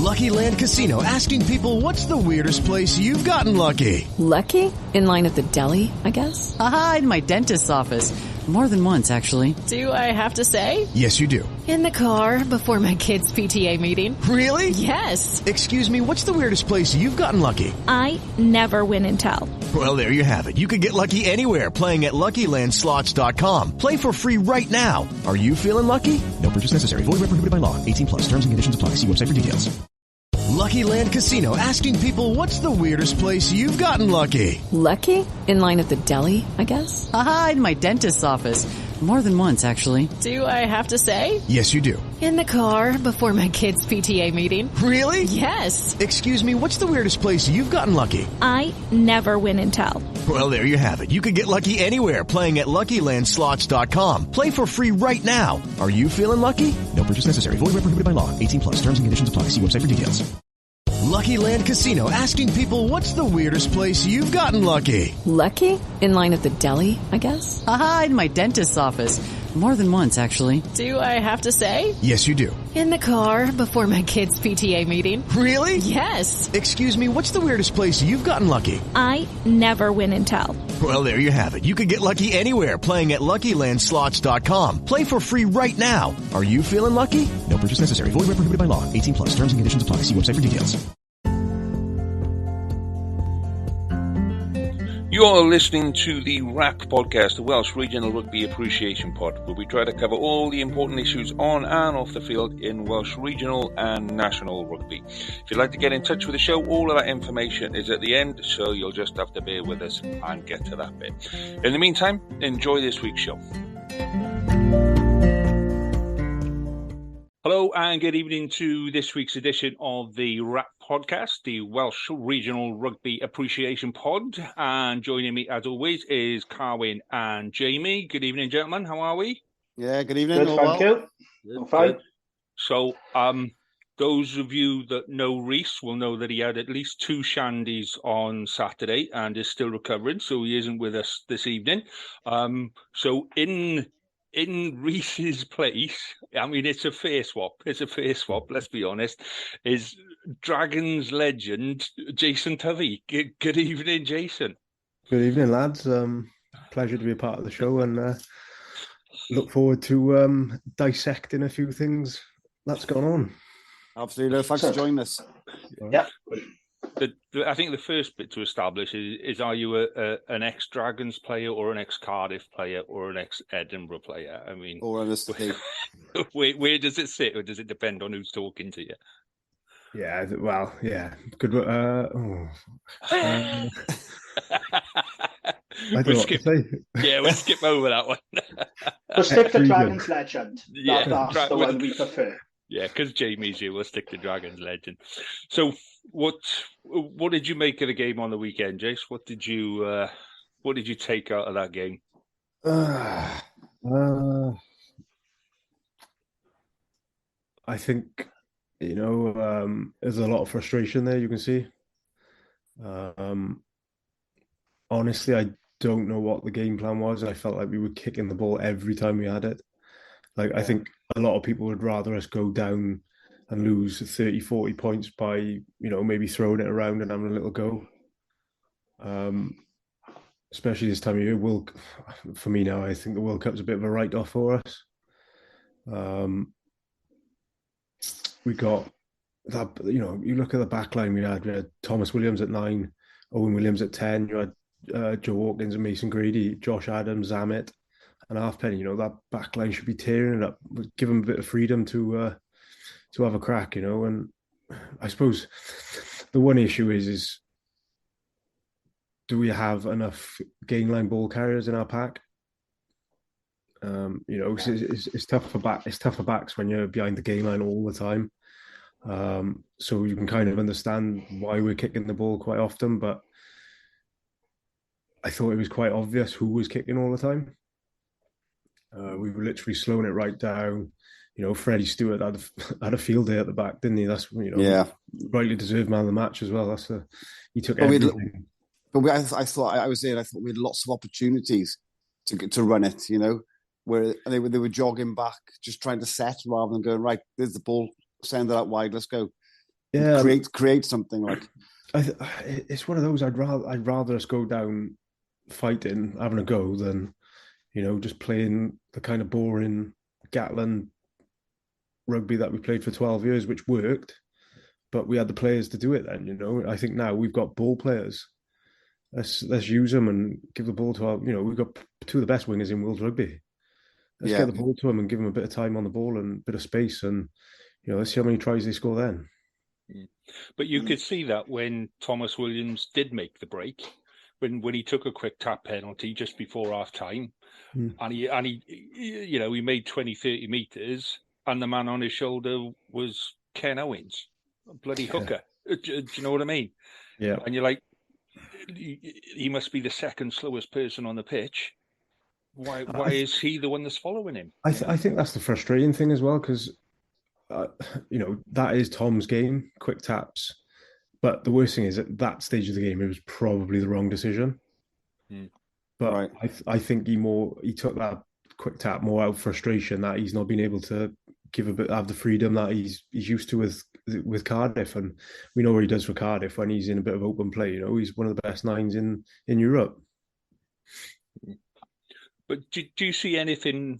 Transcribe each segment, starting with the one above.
Lucky Land Casino, asking people, what's the weirdest place you've gotten lucky? Lucky? In line at the deli, I guess? Aha, in my dentist's office. More than once, actually. Do I have to say? Yes, you do. In the car before my kids' PTA meeting. Really? Yes. Excuse me, what's the weirdest place you've gotten lucky? I never win and tell. Well, there you have it. You can get lucky anywhere, playing at LuckyLandSlots.com. Play for free right now. Are you feeling lucky? No purchase necessary. Void where prohibited by law. 18+. Terms and conditions apply. See website for details. Lucky Land Casino, asking people, what's the weirdest place you've gotten lucky? Lucky? In line at the deli, I guess? Aha, in my dentist's office. More than once, actually. Do I have to say? Yes, you do. In the car before my kids' PTA meeting. Really? Yes. Excuse me, what's the weirdest place you've gotten lucky? I never win and tell. Well, there you have it. You can get lucky anywhere, playing at LuckyLandSlots.com. Play for free right now. Are you feeling lucky? No purchase necessary. Void where prohibited by law. 18+. Terms and conditions apply. See website for details. Lucky Land Casino, asking people, what's the weirdest place you've gotten lucky? Lucky? In line at the deli, I guess? Aha, in my dentist's office. More than once, actually. Do I have to say? Yes, you do. In the car before my kids' PTA meeting. Really? Yes. Excuse me, what's the weirdest place you've gotten lucky? I never win and tell. Well, there you have it. You can get lucky anywhere, playing at LuckyLandSlots.com. Play for free right now. Are you feeling lucky? No purchase necessary. Void where prohibited by law. 18+. Terms and conditions apply. See website for details. You're listening to the RAP podcast, the Welsh Regional Rugby Appreciation Pod, where we try to cover all the important issues on and off the field in Welsh regional and national rugby. If you'd like to get in touch with the show, all of that information is at the end, so you'll just have to bear with us and get to that bit. In the meantime, enjoy this week's show. Hello and good evening to this week's edition of the RAP podcast, the Welsh Regional Rugby Appreciation Pod. And joining me, as always, is Carwyn and Jamie. Good evening, gentlemen. How are we? Yeah, good evening. Good, thank you. Good, I'm fine. good. So, those of you that know Reese will know that he had at least 2 shandies on Saturday and is still recovering, so he isn't with us this evening. So in Reese's place, I mean, it's a fair swap. Let's be honest. Is Dragons legend Jason Tovey. Good evening, Jason. Good evening, lads. Pleasure to be a part of the show, and look forward to dissecting a few things that's gone on. Absolutely. Thanks for joining us. Yeah. I think the first bit to establish is are you an ex-Dragons player or an ex-Cardiff player or an ex-Edinburgh player? I mean, or where does it sit, or does it depend on who's talking to you? Yeah, well, yeah. Good. We'll skip over that one. We'll stick to Dragons legend. Yeah, that's the one we prefer. Yeah, because Jamie's here, we'll stick to Dragons legend. So, what did you make of the game on the weekend, Jace? What did you take out of that game? I think there's a lot of frustration there. You can see. Honestly, I don't know what the game plan was. I felt like we were kicking the ball every time we had it. Like, I think a lot of people would rather us go down and lose 30, 40 points by, maybe throwing it around and having a little go. Especially this time of year. For me now, I think the World Cup's a bit of a write-off for us. We got that, you look at the back line we had Thomas Williams at 9, Owen Williams at 10, you had Joe Hawkins and Mason Grady, Josh Adams, Zamet, and Halfpenny. That back line should be tearing it up. Give them a bit of freedom to have a crack, and I suppose the one issue is do we have enough gain line ball carriers in our pack? It's tough for backs when you're behind the gain line all the time. So you can kind of understand why we're kicking the ball quite often, but I thought it was quite obvious who was kicking all the time. We were literally slowing it right down. Freddie Stewart had a field day at the back, didn't he? That's rightly deserved man of the match as well. He took everything. I thought we had lots of opportunities to run it. Where they were jogging back, just trying to set rather than going right. There's the ball, send it out wide. Let's go. Yeah, create something like. It's one of those. I'd rather us go down fighting, having a go, than just playing the kind of boring Gatland rugby that we played for 12 years, which worked, but we had the players to do it then. I think now we've got ball players. Let's use them and give the ball to our. We've got two of the best wingers in world rugby. Let's get the ball to them and give them a bit of time on the ball and a bit of space, and let's see how many tries they score then. But you could see that when Thomas Williams did make the break, when he took a quick tap penalty just before half time, and he made 20, 30 meters, and the man on his shoulder was Ken Owens, a bloody hooker. Do you know what I mean? Yeah. And you're like, he must be the second slowest person on the pitch. Why is he the one that's following him? I think that's the frustrating thing as well, because that is Tom's game, quick taps. But the worst thing is, at that stage of the game, it was probably the wrong decision. But right. I think he took that quick tap more out of frustration that he's not been able to have the freedom that he's used to with Cardiff, and we know what he does for Cardiff when he's in a bit of open play. He's one of the best nines in Europe. But do you see anything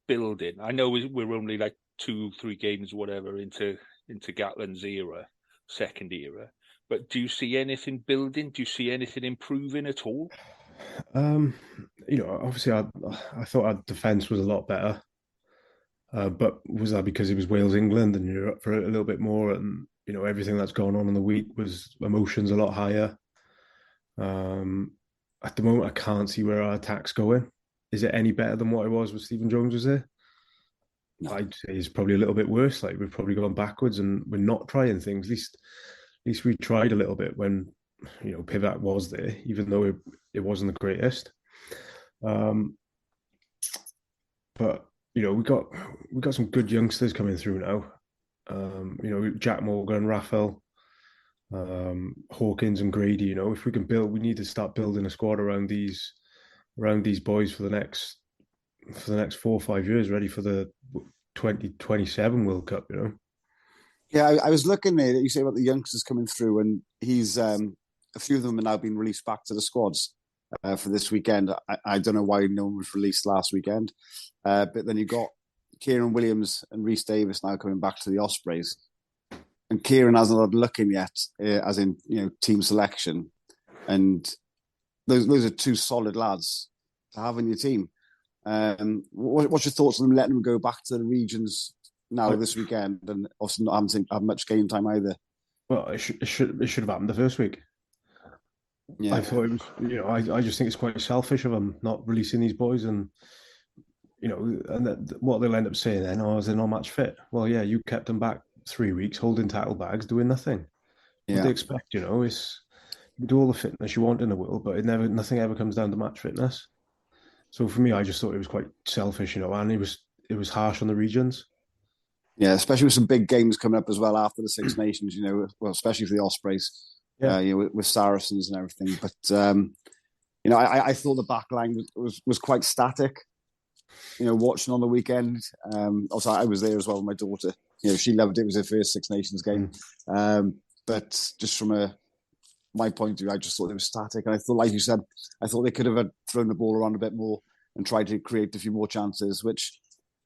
building? I know we're only like 2-3 games, whatever, into Gatland's second era. But do you see anything building? Do you see anything improving at all? Obviously, I thought our defence was a lot better. But was that because it was Wales, England, and Europe for a little bit more, and everything that's gone on in the week was emotions a lot higher. At the moment, I can't see where our attack's going. Is it any better than what it was when Stephen Jones was there? No. I'd say it's probably a little bit worse. Like, we've probably gone backwards, and we're not trying things. At least we tried a little bit when Pivac was there, even though it wasn't the greatest. But we got some good youngsters coming through now. Jack Morgan, Raphael, Hawkins, and Grady. If we can build, we need to start building a squad around these boys for the next 4 or 5 years, ready for the 2027 World Cup. Yeah, I was looking there. You say about the youngsters coming through, and he's a few of them are now being released back to the squads for this weekend. I don't know why no one was released last weekend, but then you got Kieran Williams and Rhys Davis now coming back to the Ospreys, and Kieran hasn't had a look in yet, as in team selection, and those are two solid lads to have in your team. What's your thoughts on them letting them go back to the regions now this weekend, and also not having to have much game time either? Well, it should have happened the first week. Yeah, I thought it was. I just think it's quite selfish of them not releasing these boys, and what they'll end up saying then, is they're not match fit. Well, yeah, you kept them back 3 weeks, holding tackle bags, doing nothing. What do they expect? Is you do all the fitness you want in the world, but nothing ever comes down to match fitness. So for me, I just thought it was quite selfish, and it was harsh on the regions. Yeah, especially with some big games coming up as well after the Six Nations. Well, especially for the Ospreys. Yeah, with Saracens and everything. But I thought the back line was quite static. Watching on the weekend. Also, I was there as well with my daughter. She loved it. It was her first Six Nations game. But just from my point of view, I just thought it was static. And I thought, like you said, I thought they could have thrown the ball around a bit more and tried to create a few more chances, which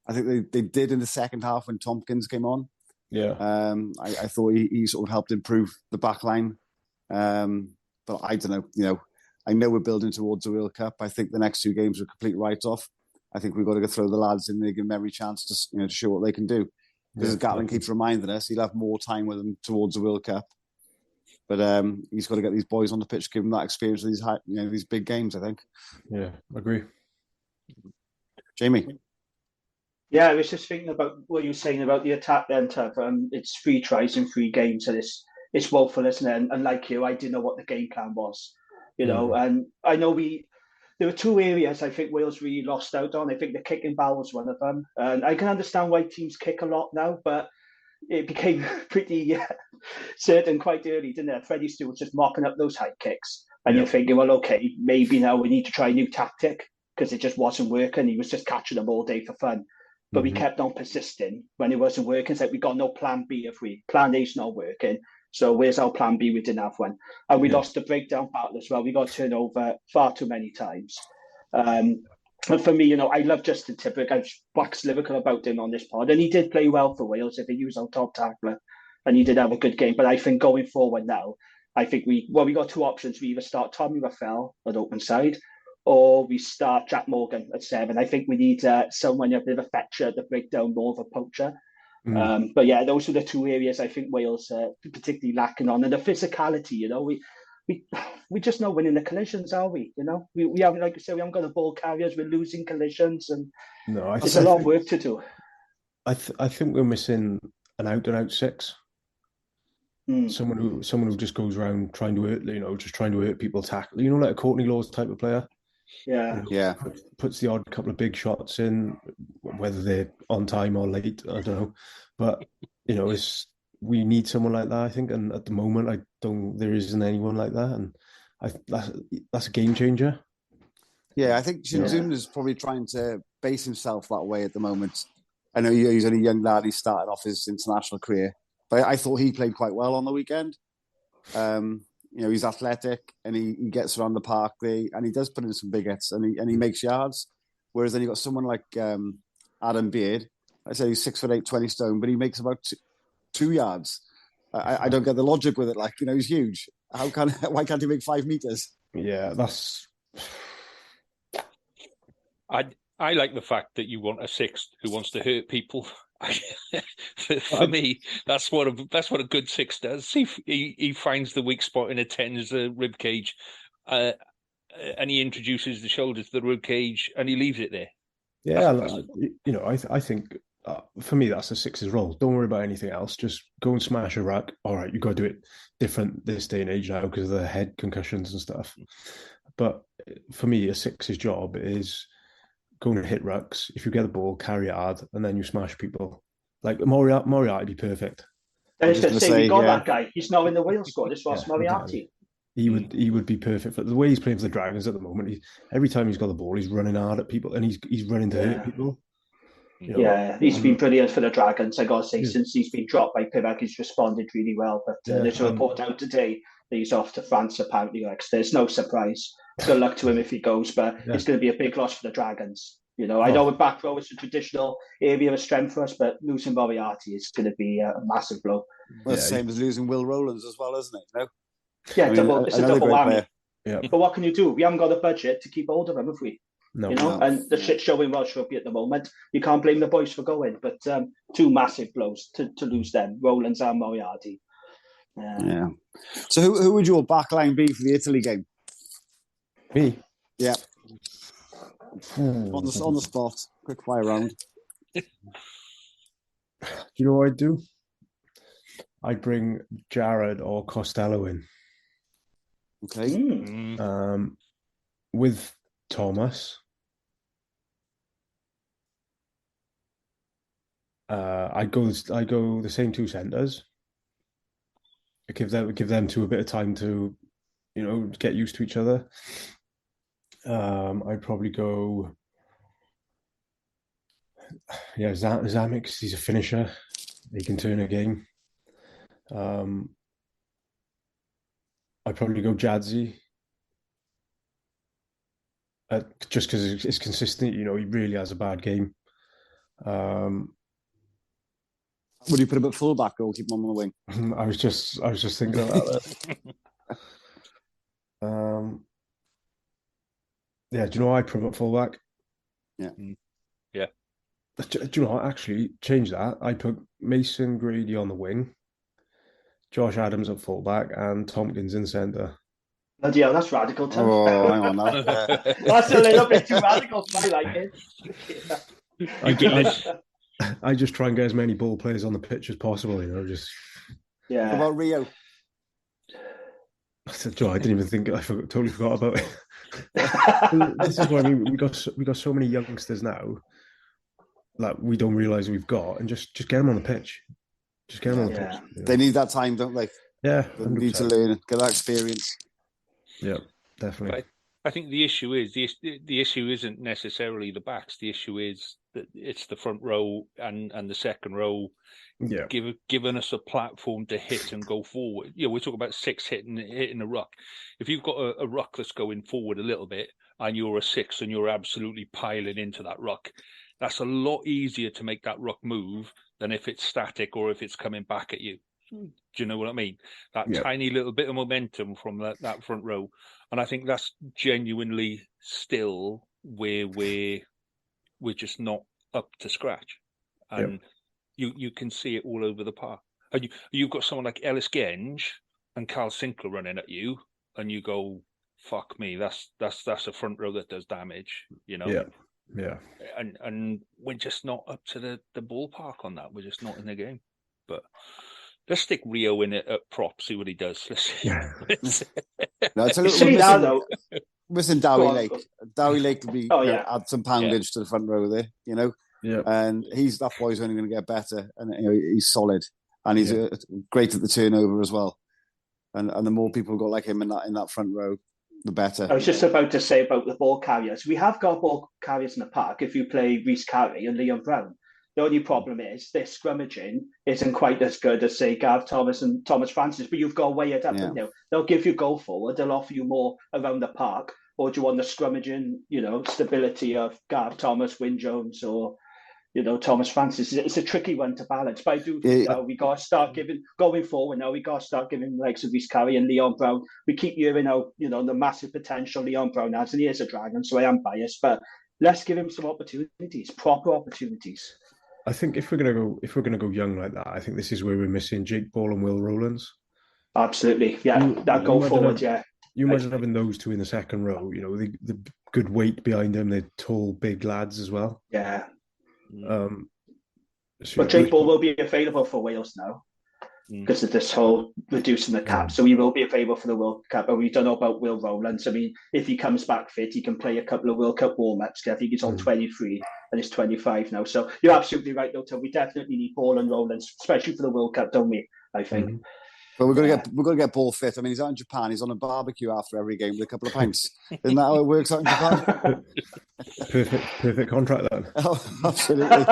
I think they did in the second half when Tompkins came on. Yeah. I thought he sort of helped improve the back line. But I don't know. I know we're building towards the World Cup. I think the next 2 games are a complete write-off. I think we've got to go throw the lads in there, give them every chance to show what they can do. Because Gatland keeps reminding us he'll have more time with them towards the World Cup. But he's got to get these boys on the pitch, give them that experience of these big games, I think. Yeah, I agree. Jamie? Yeah, I was just thinking about what you were saying about the attack then, Tuv. It's 3 tries in 3 games, and it's woeful, isn't it? And like you, I didn't know what the game plan was, and I know there were 2 areas I think Wales really lost out on. I think the kicking ball was one of them. And I can understand why teams kick a lot now, but it became pretty certain quite early, didn't it? Freddie Stewart just mocking up those high kicks. And you're thinking, well, okay, maybe now we need to try a new tactic because it just wasn't working. He was just catching them all day for fun. but we kept on persisting when it wasn't working. It's like we got no plan B plan A's not working. So where's our plan B? We didn't have one. And we lost the breakdown battle as well. We got turned over far too many times. And for me, I love Justin Tipuric. I've waxed lyrical about him on this pod. And he did play well for Wales. I think he was our top tackler. And he did have a good game. But I think going forward now, I think we got two options. We either start Tommy Raffel at open side, or we start Jack Morgan at 7. I think we need someone a bit of a fetcher to break down more of a poacher. But yeah, those are the two areas I think Wales are particularly lacking on. And the physicality, we just not winning the collisions, are we? We haven't, like you said, we haven't got the ball carriers. We're losing collisions, and there's a lot of work to do. I think we're missing an out-and-out 6. Someone who just goes around trying to hurt people, tackle. Like a Courtney Laws type of player. Yeah. Puts the odd couple of big shots in, whether they're on time or late, I don't know. But we need someone like that, I think. And at the moment, there isn't anyone like that, and that's a game changer. Yeah, I think Shinzun is probably trying to base himself that way at the moment. I know he's only a young lad. He started off his international career, but I thought he played quite well on the weekend. He's athletic and he gets around the park and he does put in some big hits and he makes yards. Whereas then you got someone like Adam Beard. I say he's 6'8", 20 stone, but he makes about 2 yards. I don't get the logic with it. He's huge. Why can't he make 5 meters? Yeah, that's. I like the fact that you want a 6 who wants to hurt people. For me, that's what a good 6 does. He finds the weak spot and attends the rib cage, and he introduces the shoulder to the rib cage and he leaves it there. Yeah, I think for me that's a 6's role. Don't worry about anything else. Just go and smash a ruck. All right, you've got to do it different this day and age now because of the head concussions and stuff. But for me, a 6's job is go and hit rucks. If you get the ball, carry it hard, and then you smash people. Like Moriarty would be perfect. I was going to say, we got that guy. He's now in the Wales squad. It's Ross Moriarty. Exactly. He would be perfect for the way he's playing for the Dragons at the moment. Every time he's got the ball, he's running hard at people, and he's running to hurt people. He's been brilliant for the Dragons. I got to say, since he's been dropped by Pivac, he's responded really well. But there's a report out today that he's off to France apparently. There's no surprise. Good luck to him if he goes, but it's going to be a big loss for the Dragons. I know with back row it's a traditional area of strength for us, but losing Moriarty is going to be a massive blow. Well, it's the same as losing Will Rowlands as well, isn't it? Yeah, it's a double whammy. Yeah. But what can you do? We haven't got a budget to keep hold of him, have we? No. And the shit show in Welsh Rugby at the moment. You can't blame the boys for going, but 2 massive blows to lose them, Rowlands and Moriarty. Yeah. So who would your backline be for the Italy game? Me? Yeah. On the spot. Quick fire round. Do you know what I'd do? I'd bring Jared or Costello in. Okay. With Thomas. I go the same 2 centres. I give them 2 a bit of time to, get used to each other. I'd probably go, Zamek, because he's a finisher. He can turn a game. I'd probably go Jadzi. Just because it's consistent, he really has a bad game. Would you put him at fullback or keep him on the wing? I was just thinking about that. Do you know I'd put him at fullback? Yeah. Yeah. Do you know what? Actually, change that. I put Mason Grady on the wing, Josh Adams at fullback, and Tompkins in centre. Bloody hell, that's radical, Tom. Oh, hang on now. That's a little bit too radical. I like it. I just try and get as many ball players on the pitch as possible, just... Yeah. What about Rio? Joe, I didn't even think... totally forgot about it. This is what I mean. We got so many youngsters now that we don't realise we've got, and just get them on the pitch. Just get them on the pitch. They need that time, don't they? Yeah. They need to learn, get that experience. Yeah, definitely. I think the issue is the issue isn't necessarily the backs. The issue is that it's the front row and the second row giving us a platform to hit and go forward. We're talking about six hitting a ruck. If you've got a ruck that's going forward a little bit and you're a six and you're absolutely piling into that ruck, that's a lot easier to make that ruck move than if it's static or if it's coming back at you. Do you know what I mean? That tiny little bit of momentum from that front row. And I think that's genuinely still where we're just not up to scratch. And you can see it all over the park. And you've got someone like Ellis Genge and Carl Sinclair running at you, and you go, fuck me, that's a front row that does damage, Yeah. And we're just not up to the ballpark on that. We're just not in the game. But let's stick Rio in it at prop, see what he does. No, it's a little missing Dowie Lake. Dowie Lake to be add some poundage to the front row there, Yeah. And that boy's only going to get better, and he's solid, and he's great at the turnover as well. And the more people got like him in that front row, the better. I was just about to say about the ball carriers. We have got ball carriers in the park if you play Rhys Carey and Liam Brown. The only problem is their scrummaging isn't quite as good as, say, Gav Thomas and Thomas Francis, but you've got to weigh it up. They'll give you go forward. They'll offer you more around the park. Or do you want the scrummaging, stability of Gav Thomas, Wyn Jones, or, Thomas Francis? It's a tricky one to balance. But I do think we got to start giving, going forward now, we got to start giving the likes of Rhys Carey and Leon Brown. We keep hearing out, the massive potential Leon Brown has, and he is a dragon, so I am biased. But let's give him some opportunities, proper opportunities. I think if we're gonna go young like that, I think this is where we're missing Jake Ball and Will Rowlands. Absolutely, that go forward, You imagine having those two in the second row. The good weight behind them. They're tall, big lads as well. Yeah. But Jake Ball will be available for Wales now because of this whole reducing the cap. So he will be available for the World Cup. And we don't know about Will Rowlands. I mean, if he comes back fit, he can play a couple of World Cup warm-ups. I think he's on 23 and he's 25 now. So you're absolutely right, though, Tom. We definitely need Ball and Rowlands, especially for the World Cup, don't we? I think. But we're gonna get Ball fit. I mean, he's out in Japan. He's on a barbecue after every game with a couple of pints. Isn't that how it works out in Japan? Perfect contract then. Oh, absolutely.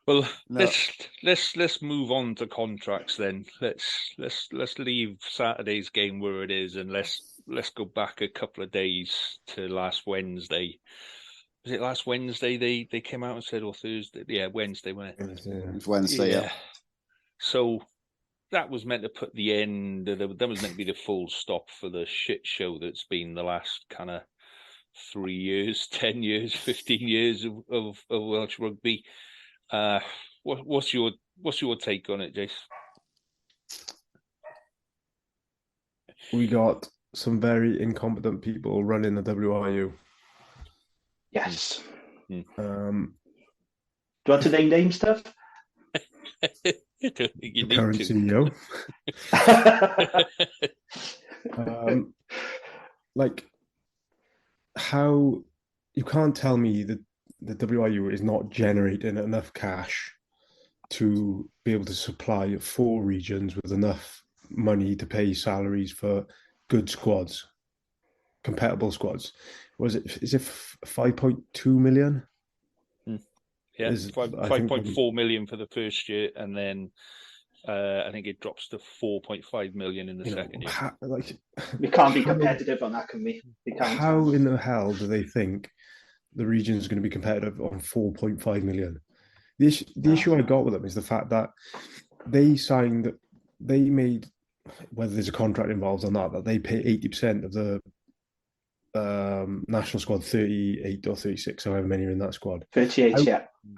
Well, let's move on to contracts then. Let's leave Saturday's game where it is, and let's go back a couple of days to last Wednesday. Was it last Wednesday they came out and said, or Thursday? Yeah, Wednesday, wasn't it? It was Wednesday, yeah. So that was meant to put the end. That was meant to be the full stop for the shit show that's been the last kind of 3 years, 10 years, 15 years of Welsh rugby. What's your take on it, Jace? We got some very incompetent people running the WRU. Yes. Mm. Do you want to name stuff? I don't think you the current need CEO. Like, how you can't tell me that the WRU is not generating enough cash to be able to supply 4 regions with enough money to pay salaries for good squads, compatible squads. Is it 5.2 million? Yeah, 5.4 million for the first year, and then I think it drops to 4.5 million in the second year. We can't be competitive on that, can we? How in the hell do they think the region is going to be competitive on 4.5 million? The issue I got with them is the fact that they made, whether there's a contract involved or not, that they pay 80% of the national squad, 38 or 36, however many are in that squad. 38,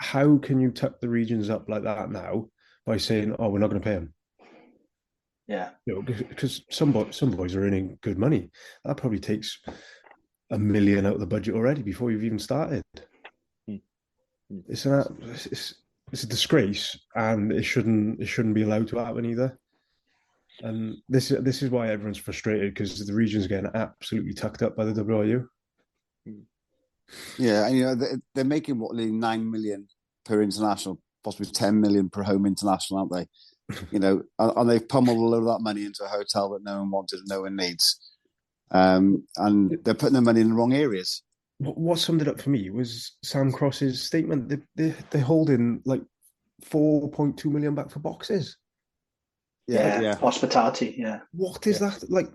How can you tuck the regions up like that now by saying, "Oh, we're not going to pay them"? Yeah, because some boys are earning good money. That probably takes $1 million out of the budget already before you've even started. It's a disgrace, and it shouldn't be allowed to happen either. And this is why everyone's frustrated, because the region's getting absolutely tucked up by the WRU. Yeah, and they're making 9 million per international, possibly 10 million per home international, aren't they? and they've pummeled a load of that money into a hotel that no one wanted and no one needs. And they're putting their money in the wrong areas. What summed it up for me was Sam Cross's statement. They're holding like 4.2 million back for boxes. Yeah. Hospitality. Yeah. What is that? Like,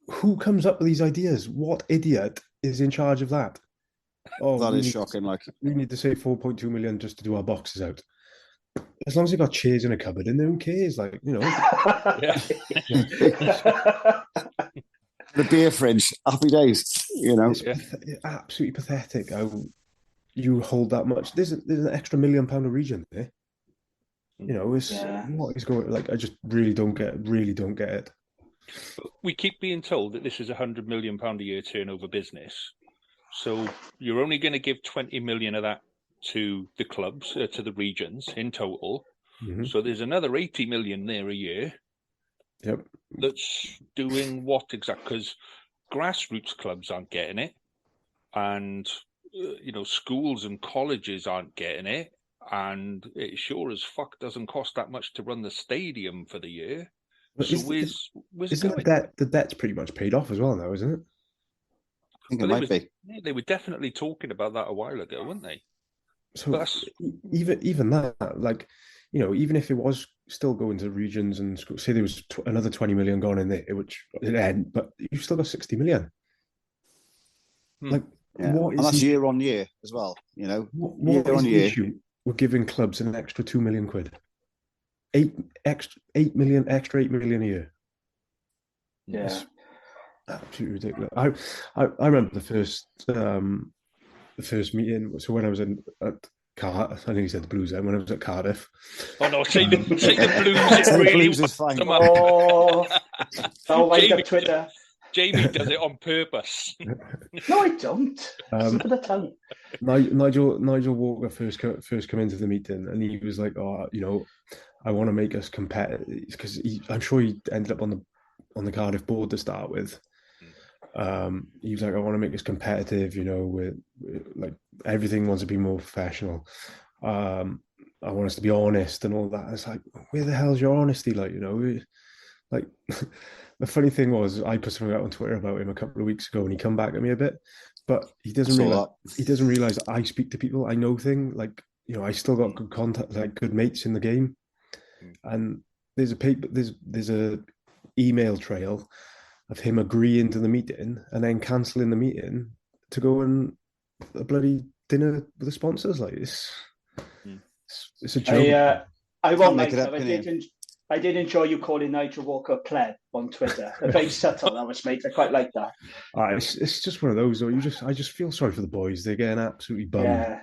who comes up with these ideas? What idiot is in charge of that? Oh, that is shocking. We need to save 4.2 million just to do our boxes out. As long as they've got chairs in a cupboard in there, who cares? Like, The beer fridge, happy days. It's absolutely pathetic how you hold that much. There's an extra £1 million a region there. What is going? Like, I just really don't get it. We keep being told that this is £100 million a year turnover business. So you're only going to give 20 million of that to the clubs, to the regions in total. Mm-hmm. So there's another 80 million there a year. Yep. That's doing what exactly? Because grassroots clubs aren't getting it, and schools and colleges aren't getting it, and it sure as fuck doesn't cost that much to run the stadium for the year. But so where's the debt's pretty much paid off as well now, isn't it? I think it might be. They were definitely talking about that a while ago, weren't they? So even that, like, even if it was still going to regions and schools, say there was another 20 million gone in there, which it end, but you've still got 60 million. Like, and that's year on year as well. What is the issue? We're giving clubs an extra 2 million quid, 8 million a year. Yeah, it's absolutely ridiculous. I remember the first meeting. So when I was at Cardiff, I think he said the Blues then, when I was at Cardiff. Oh no, say the Blues. It's really Blues is fine. Oh, wake up Twitter. Jamie does it on purpose. No, I don't. Slip of the tongue. Nigel Walker first come into the meeting, and he was like, "Oh, I want to make us competitive," because I'm sure he ended up on the Cardiff board to start with. He was like, I want to make us competitive, with like everything wants to be more professional. I want us to be honest and all that. It's like, where the hell's your honesty? Like, like the funny thing was, I put something out on Twitter about him a couple of weeks ago, and he come back at me a bit, but he doesn't realize I speak to people. I know things like, I still got good contact, like good mates in the game, and there's a email trail of him agreeing to the meeting and then cancelling the meeting to go and a bloody dinner with the sponsors. Like, it's a joke. I won't make it. I did enjoy you calling Nigel Walker a pleb on Twitter. Very subtle, that was, mate. I quite like that. It's just one of those, though. I just feel sorry for the boys. They're getting absolutely bummed. Yeah.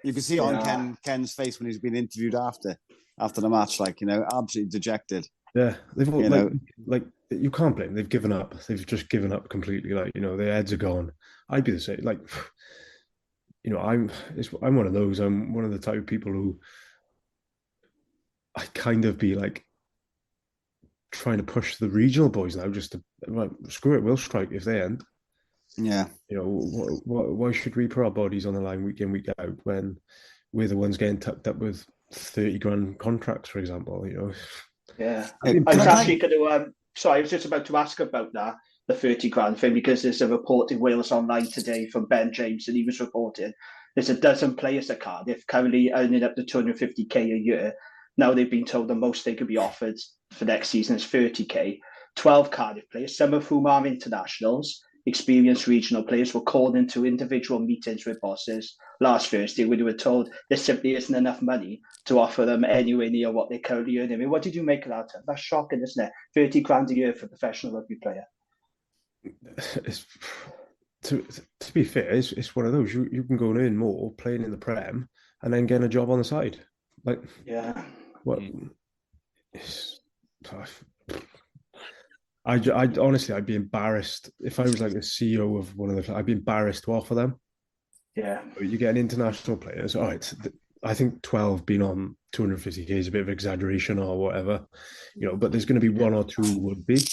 You can see on Ken's face when he's been interviewed after the match, like, absolutely dejected. Yeah, they've all, like you can't blame them. They've given up. They've just given up completely. Like, their heads are gone. I'd be the same. Like, I'm one of those. I'm one of the type of people who I kind of be like trying to push the regional boys now. Just to, like, screw it, we'll strike if they end. Yeah. Why should we put our bodies on the line week in, week out when we're the ones getting tucked up with 30 grand contracts, for example? Yeah, I was actually going to. Sorry, I was just about to ask about that, the 30 grand thing, because there's a report in Wales Online today from Ben James, and he was reporting there's a dozen players at Cardiff currently earning up to 250k a year. Now they've been told the most they could be offered for next season is 30k. 12 Cardiff players, some of whom are internationals, experienced regional players, were called into individual meetings with bosses last Thursday when they were told there simply isn't enough money to offer them anywhere near what they're currently earning. I mean, what did you make of that? That's shocking, isn't it? 30 grand a year for a professional rugby player. To be fair, it's one of those. You can go and earn more playing in the Prem and then getting a job on the side. Like, yeah. What? It's tough. I honestly, I'd be embarrassed if I was like the CEO of one of the. I'd be embarrassed to offer them. Yeah, you get an international players. All right, I think 12 being on 250k is a bit of exaggeration or whatever, But there's going to be one or two who would be.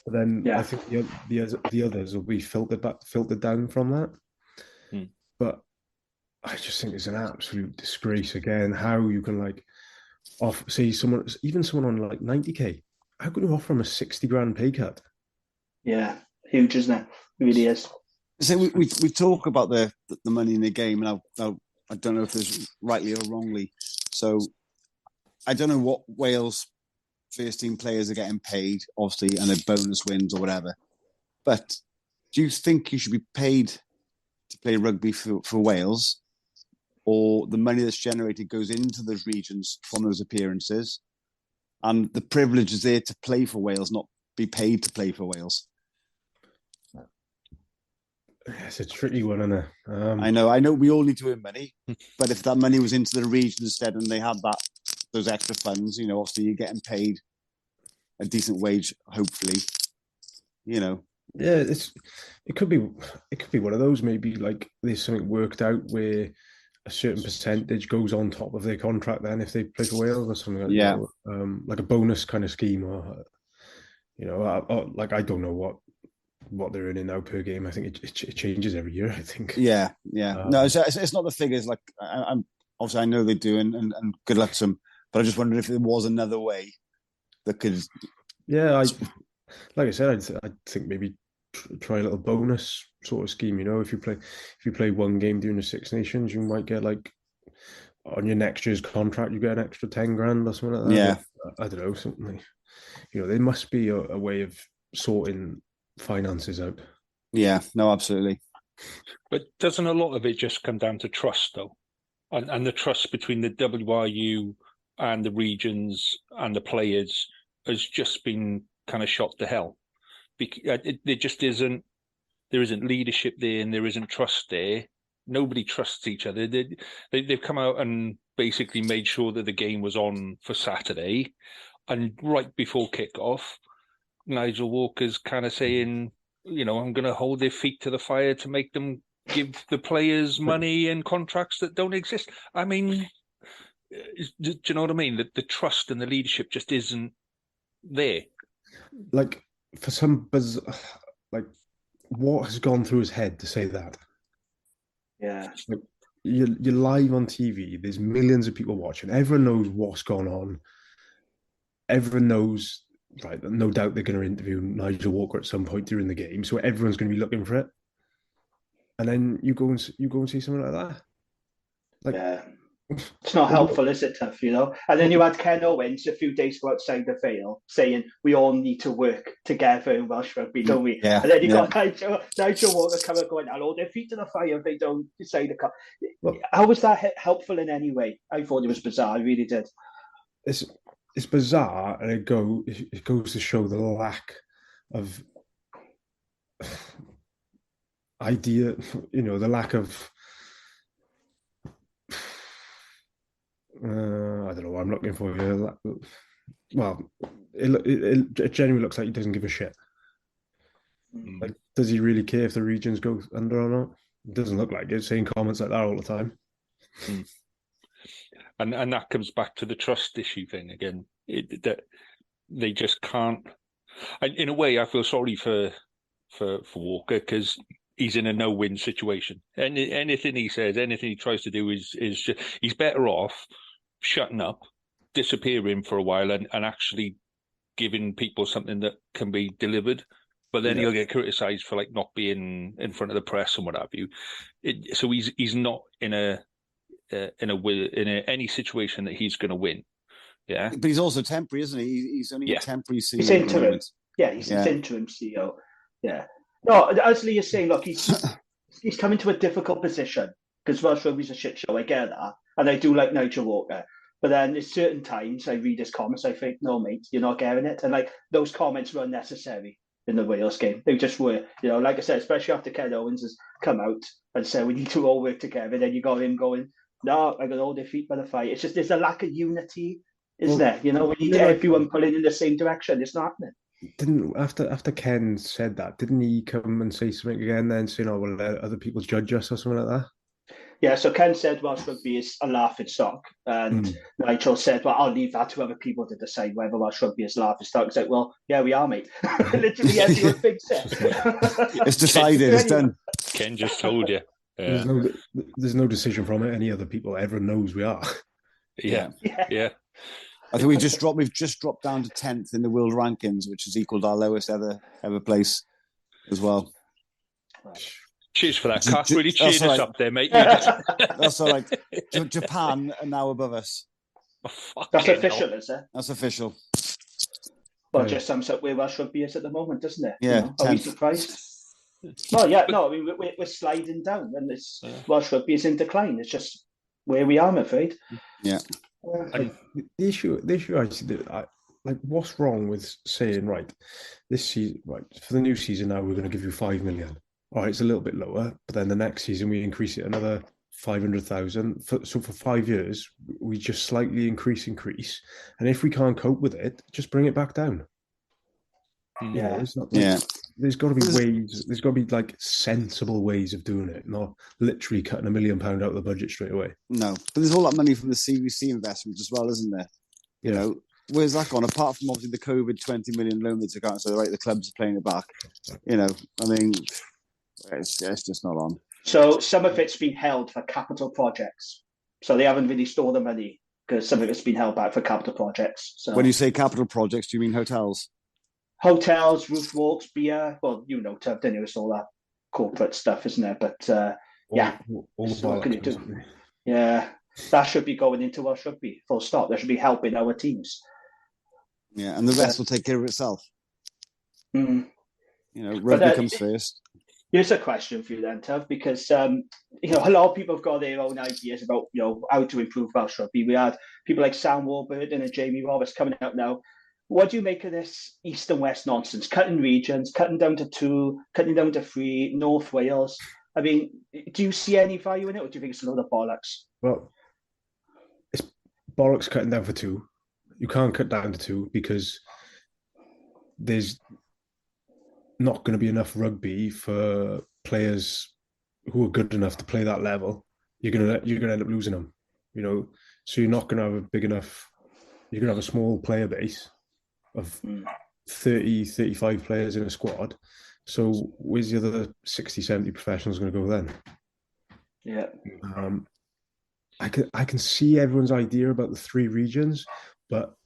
But then I think the others will be filtered down from that. But I just think it's an absolute disgrace again how you can like off, say someone on like 90k, how can you offer him a 60 grand pay cut? Yeah, huge, isn't it? It really is. So we talk about the money in the game, and I don't know if it's rightly or wrongly. So I don't know what Wales first team players are getting paid, obviously, and their bonus wins or whatever. But do you think you should be paid to play rugby for Wales, or the money that's generated goes into those regions from those appearances, and the privilege is there to play for Wales, not be paid to play for Wales? It's a tricky one, isn't it? I know we all need to earn money, but if that money was into the region instead and they had those extra funds, obviously you're getting paid a decent wage, hopefully, Yeah, it could be one of those, maybe like there's something worked out where a certain percentage goes on top of their contract then if they play for Wales or something like that. Like a bonus kind of scheme, or like I don't know what they're earning now per game. I think it changes every year, I think. Yeah. No, it's not the figures. Like I'm obviously I know they do, and good luck to them. But I just wondered if there was another way that could. Yeah, like I said, I think maybe try a little bonus sort of scheme. If you play one game during the Six Nations, you might get like on your next year's contract, you get an extra 10 grand or something like that. Yeah, but I don't know, something. There must be a way of sorting finances out. Yeah, no, absolutely. But doesn't a lot of it just come down to trust, though, and the trust between the WRU and the regions and the players has just been kind of shot to hell. There just isn't. There isn't leadership there, and there isn't trust there. Nobody trusts each other. They've come out and basically made sure that the game was on for Saturday, and right before kickoff, Nigel Walker's kind of saying, I'm going to hold their feet to the fire to make them give the players money and contracts that don't exist. I mean, do you know what I mean? The trust and the leadership just isn't there. Like, for some like, what has gone through his head to say that? Yeah. Like, you're live on TV. There's millions of people watching. Everyone knows what's gone on. Everyone knows, right? No doubt they're going to interview Nigel Walker at some point during the game, so everyone's going to be looking for it. And then you go and see something like that. Like, yeah. It's not helpful, is it, Tuff, And then you had Ken Owens a few days ago outside the Vale saying we all need to work together in Welsh rugby, don't we? Yeah. And then you got Nigel Walker coming going, I'll hold their feet to the fire if they don't decide to come. How was that helpful in any way? I thought it was bizarre. I really did. It's bizarre, and it goes to show the lack of idea, the lack of I don't know what I'm looking for here. Well, it genuinely looks like he doesn't give a shit. Like, does he really care if the regions go under or not? It doesn't look like it, saying comments like that all the time. And that comes back to the trust issue thing again. That they just can't. In a way, I feel sorry for Walker, because he's in a no-win situation. And anything he says, anything he tries to do is just, he's better off shutting up, disappearing for a while, and actually giving people something that can be delivered. But then he'll get criticised for like not being in front of the press and what have you. So he's not in any situation that he's going to win. Yeah, but he's also temporary, isn't he? He's only a temporary CEO. He's interim. Yeah, he's interim CEO. Yeah. No, as Lee is saying, look, he's coming to a difficult position because Welsh rugby's a shit show. I get that, and I do like Nigel Walker. But then at certain times, I read his comments, I think, no, mate, you're not getting it. And like those comments were unnecessary in the Wales game. They just were, like I said, especially after Ken Owens has come out and said we need to all work together. Then you got him going, no, I got all their feet by the fire. It's just there's a lack of unity, isn't there? We need everyone pulling in the same direction. It's not happening. Didn't after Ken said that, didn't he come and say something again then, saying, "Oh, we'll let other people judge us" or something like that? Yeah, so Ken said Welsh rugby is a laughing stock, and Nigel said, "Well, I'll leave that to other people to decide whether Welsh rugby is a laughing stock." It's like, well, yeah, we are, mate. Literally everyone thinks it. It's decided. It's done. Ken just told you. Yeah. There's no decision from it. Any other people ever knows we are. Yeah. I think we've just dropped down to 10th in the world rankings, which has equaled our lowest ever place as well. Cheers for that, Cat. Really cheered us up there, mate. That's all right. Japan are now above us. That's official, is it? That's official. Well, just sums up where Welsh Rugby is at the moment, doesn't it? Yeah. Are we surprised? Well, yeah, no, I mean, we're sliding down, and Welsh Rugby is in decline. It's just where we are, I'm afraid. Yeah. And the issue like, what's wrong with saying, right, this season, right, for the new season now, we're going to give you 5 million. All right, it's a little bit lower, but then the next season we increase it another 500,000. So for 5 years, we just slightly increase. And if we can't cope with it, just bring it back down. Yeah. It's not like, there's got to be ways, there's got to be like sensible ways of doing it, not literally cutting £1 million out of the budget straight away. No, but there's all that money from the CVC investment as well, isn't there? You know, where's that gone? Apart from obviously the COVID 20 million loan they took out, so right, the clubs are playing it back. You know, I mean, it's just not on. So some of it's been held for capital projects. So they haven't really stored the money because some of it's been held back for capital projects. So when you say capital projects, do you mean hotels? Hotels, roof walks, beer. Well, you know, Tuv, don't you? It's all that corporate stuff, isn't it? But all the what can you do? Yeah, that should be going into Welsh Rugby. Full stop. That should be helping our teams. Yeah, and the rest will take care of itself. Mm. You know, rugby comes first. Here's a question for you then, Tuv, because you know, a lot of people have got their own ideas about, you know, how to improve Welsh Rugby. We had people like Sam Warburton and Jamie Roberts coming out now. What do you make of this east and west nonsense? Cutting regions, cutting down to 2, cutting down to 3, North Wales. I mean, do you see any value in it, or do you think it's a load of bollocks? Well, it's bollocks cutting down for 2. You can't cut down to 2 because there's not going to be enough rugby for players who are good enough to play that level. You're going to end up losing them, you know. So you're not going to have a big enough. You're going to have a small player base of 30, 35 players in a squad. So where's the other 60, 70 professionals going to go then? Yeah. I can see everyone's idea about the 3 regions, but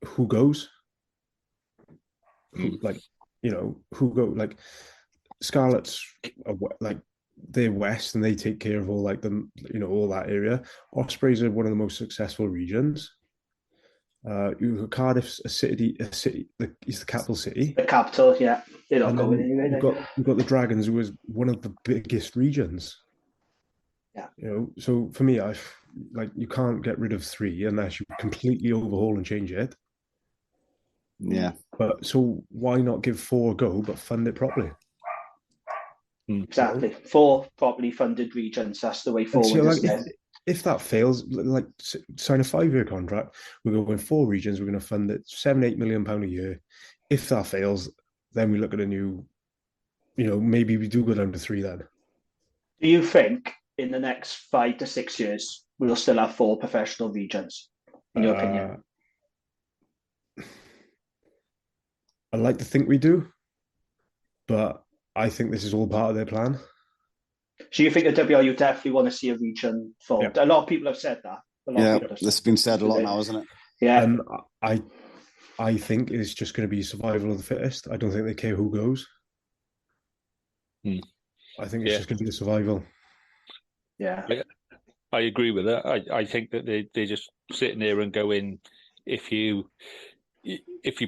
who goes? Who go? Like Scarlets are like, they're west and they take care of all like the, you know, all that area. Ospreys are one of the most successful regions. Cardiff's a city. It's the capital city. The capital, yeah. They're not going anywhere. You've got the Dragons, who was one of the biggest regions. Yeah. You know, so for me, you can't get rid of 3 unless you completely overhaul and change it. Yeah. But so why not give 4 a go, but fund it properly? Exactly. 4 properly funded regions. That's the way forward. If that fails, like, sign a 5-year contract. We're going to win 4 regions. We're going to fund it £7-8 million a year. If that fails, then we look at a new, you know, maybe we do go down to 3 then. Do you think in the next 5 to 6 years we'll still have 4 professional regions, in your opinion? I like to think we do, but I think this is all part of their plan. So you think the WRU definitely want to see a region formed? Yeah. A lot of people have said that. This has been said a lot now, isn't it? Yeah. I think it's just going to be survival of the fittest. I don't think they care who goes. I think it's just going to be the survival. Yeah. I agree with that. I think that they're just sitting there and going, if you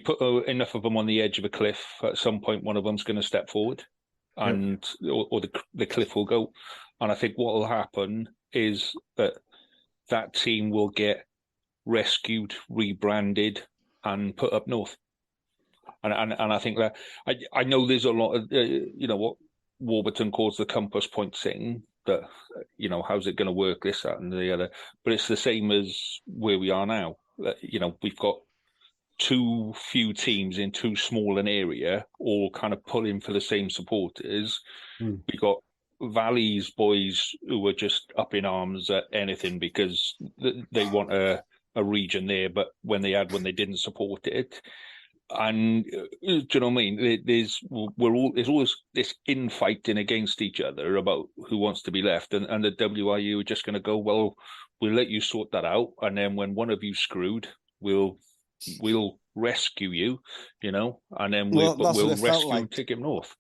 put enough of them on the edge of a cliff, at some point one of them's going to step forward, and or the cliff will go. And I think what will happen is that team will get rescued, rebranded, and put up north. And I think that I know there's a lot of you know what Warburton calls the compass point thing, that, you know, how's it going to work, this, that, and the other. But it's the same as where we are now. You know, we've got too few teams in too small an area, all kind of pulling for the same supporters. We got Valley's boys who are just up in arms at anything because they want a region there, but when they had one, they didn't support it. And do you know what I mean? There's always this infighting against each other about who wants to be left, and the WRU are just going to go, well, we'll let you sort that out, and then when one of you screwed, we'll rescue you, and then we'll rescue and take him north.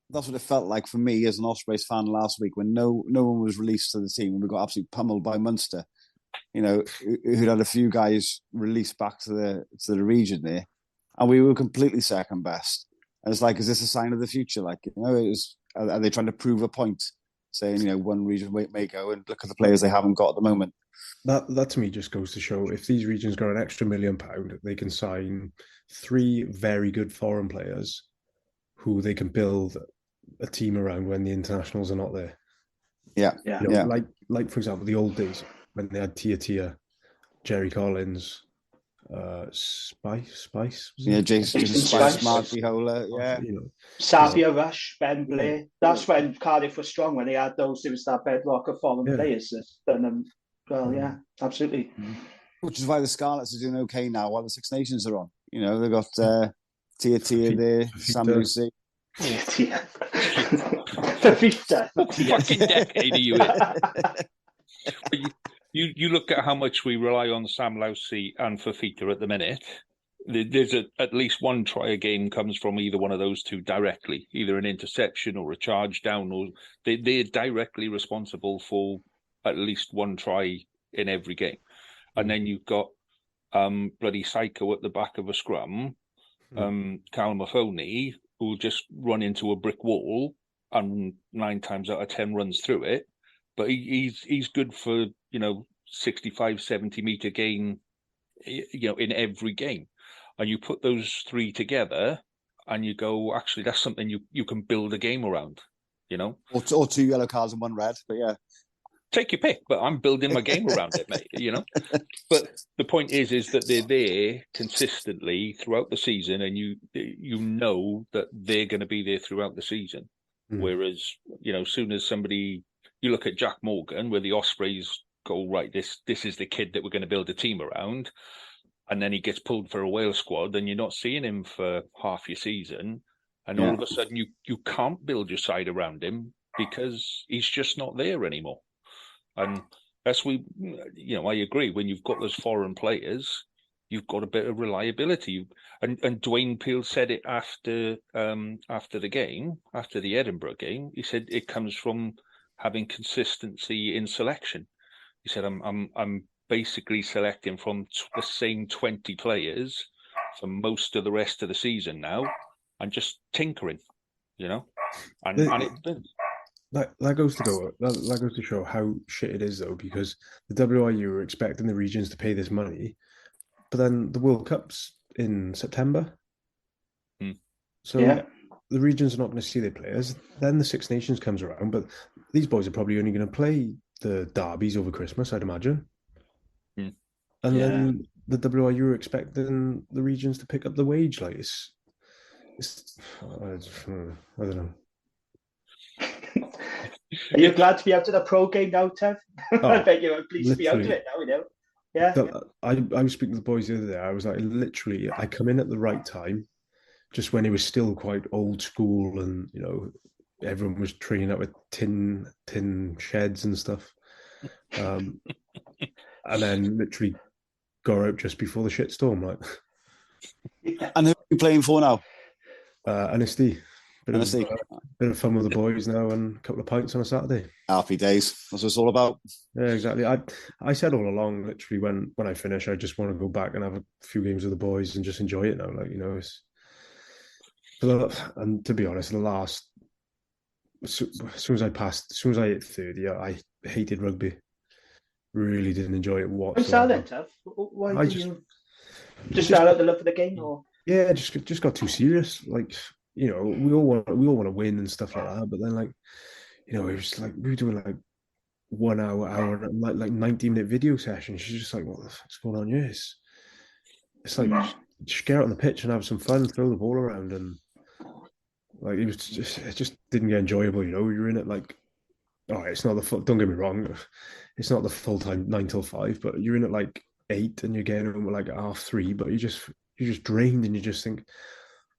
That's what it felt like for me as an Ospreys fan last week when no one was released to the team and we got absolutely pummeled by Munster. Who'd had a few guys released back to the region there, and we were completely second best. And it's like, is this a sign of the future? Like, are they trying to prove a point, saying one region may go and look at the players they haven't got at the moment? That to me just goes to show if these regions got an extra £1 million, they can sign 3 very good foreign players who they can build a team around when the internationals are not there. Yeah. Like for example, the old days when they had Tia, Jerry Collins, Spice. Jason Spice, Mark Bihola, Savia Rush, Ben Blair. That's when Cardiff was strong, when they had those. It was that bedrock of foreign players that's done them well. Yeah, absolutely. Which is why the Scarlets are doing okay now while the Six Nations are on. They've got Tia there, Sam Lucy. Fifita. What fucking decade are you in? You look at how much we rely on Sam Lousy and Fifita at the minute. There's at least one try a game comes from either one of those two directly, either an interception or a charge down, or they're directly responsible for at least one try in every game. And then you've got bloody Psycho at the back of a scrum, Cal Mahoney, who'll just run into a brick wall and 9 times out of 10 runs through it. But he's good for 65, 70 meter gain, in every game. And you put those 3 together, and you go, actually, that's something you can build a game around. Or 2 yellow cards and 1 red. But yeah, take your pick. But I'm building my game around it, mate. But the point is that they're there consistently throughout the season, and you know that they're going to be there throughout the season. Whereas as soon as somebody. You look at Jack Morgan, where the Ospreys go, right, this is the kid that we're going to build a team around, and then he gets pulled for a Wales squad, and you're not seeing him for half your season, and all of a sudden you can't build your side around him because he's just not there anymore. And that's I agree, when you've got those foreign players, you've got a bit of reliability. And Dwayne Peel said it after the game, after the Edinburgh game, he said it comes from having consistency in selection. He said, I'm basically selecting from the same 20 players for most of the rest of the season now, and just tinkering, and that goes to show how shit it is, though, because the WIU are expecting the regions to pay this money, but then the World Cup's in September, so the regions are not going to see their players. Then the Six Nations comes around, but these boys are probably only going to play the derbies over Christmas, I'd imagine. And then the WIU are expecting the regions to pick up the wage. Like it's I don't know. Are you glad to be out of the pro game now, Tev? I bet you're pleased to be out of it now, Yeah. I was speaking to the boys the other day. I was like, literally, I come in at the right time, just when it was still quite old school, and everyone was training up with tin sheds and stuff, and then literally got out just before the shitstorm. Like, and who are you playing for now? Ynysddu. Bit of fun with the boys now, and a couple of pints on a Saturday. Happy days. That's what it's all about. Yeah, exactly. I said all along, literally, when I finish, I just want to go back and have a few games with the boys and just enjoy it now. Like, it's. And to be honest, as soon as I hit 30, I hated rugby. Really didn't enjoy it whatsoever. What's that, Tev? Why did you just fell out the love of the game, or? Yeah, just got too serious. Like, we all want to win and stuff like that. But then, it was like we were doing like 1 hour, like 90-minute video sessions. She's just like, what the fuck's going on here? It's like just get out on the pitch and have some fun, throw the ball around, and like it just didn't get enjoyable. You're in it like, it's not the full. Don't get me wrong, it's not the full time 9 till 5, but you're in it like 8, and you're getting home at like 3:30. But you're just drained, and you just think,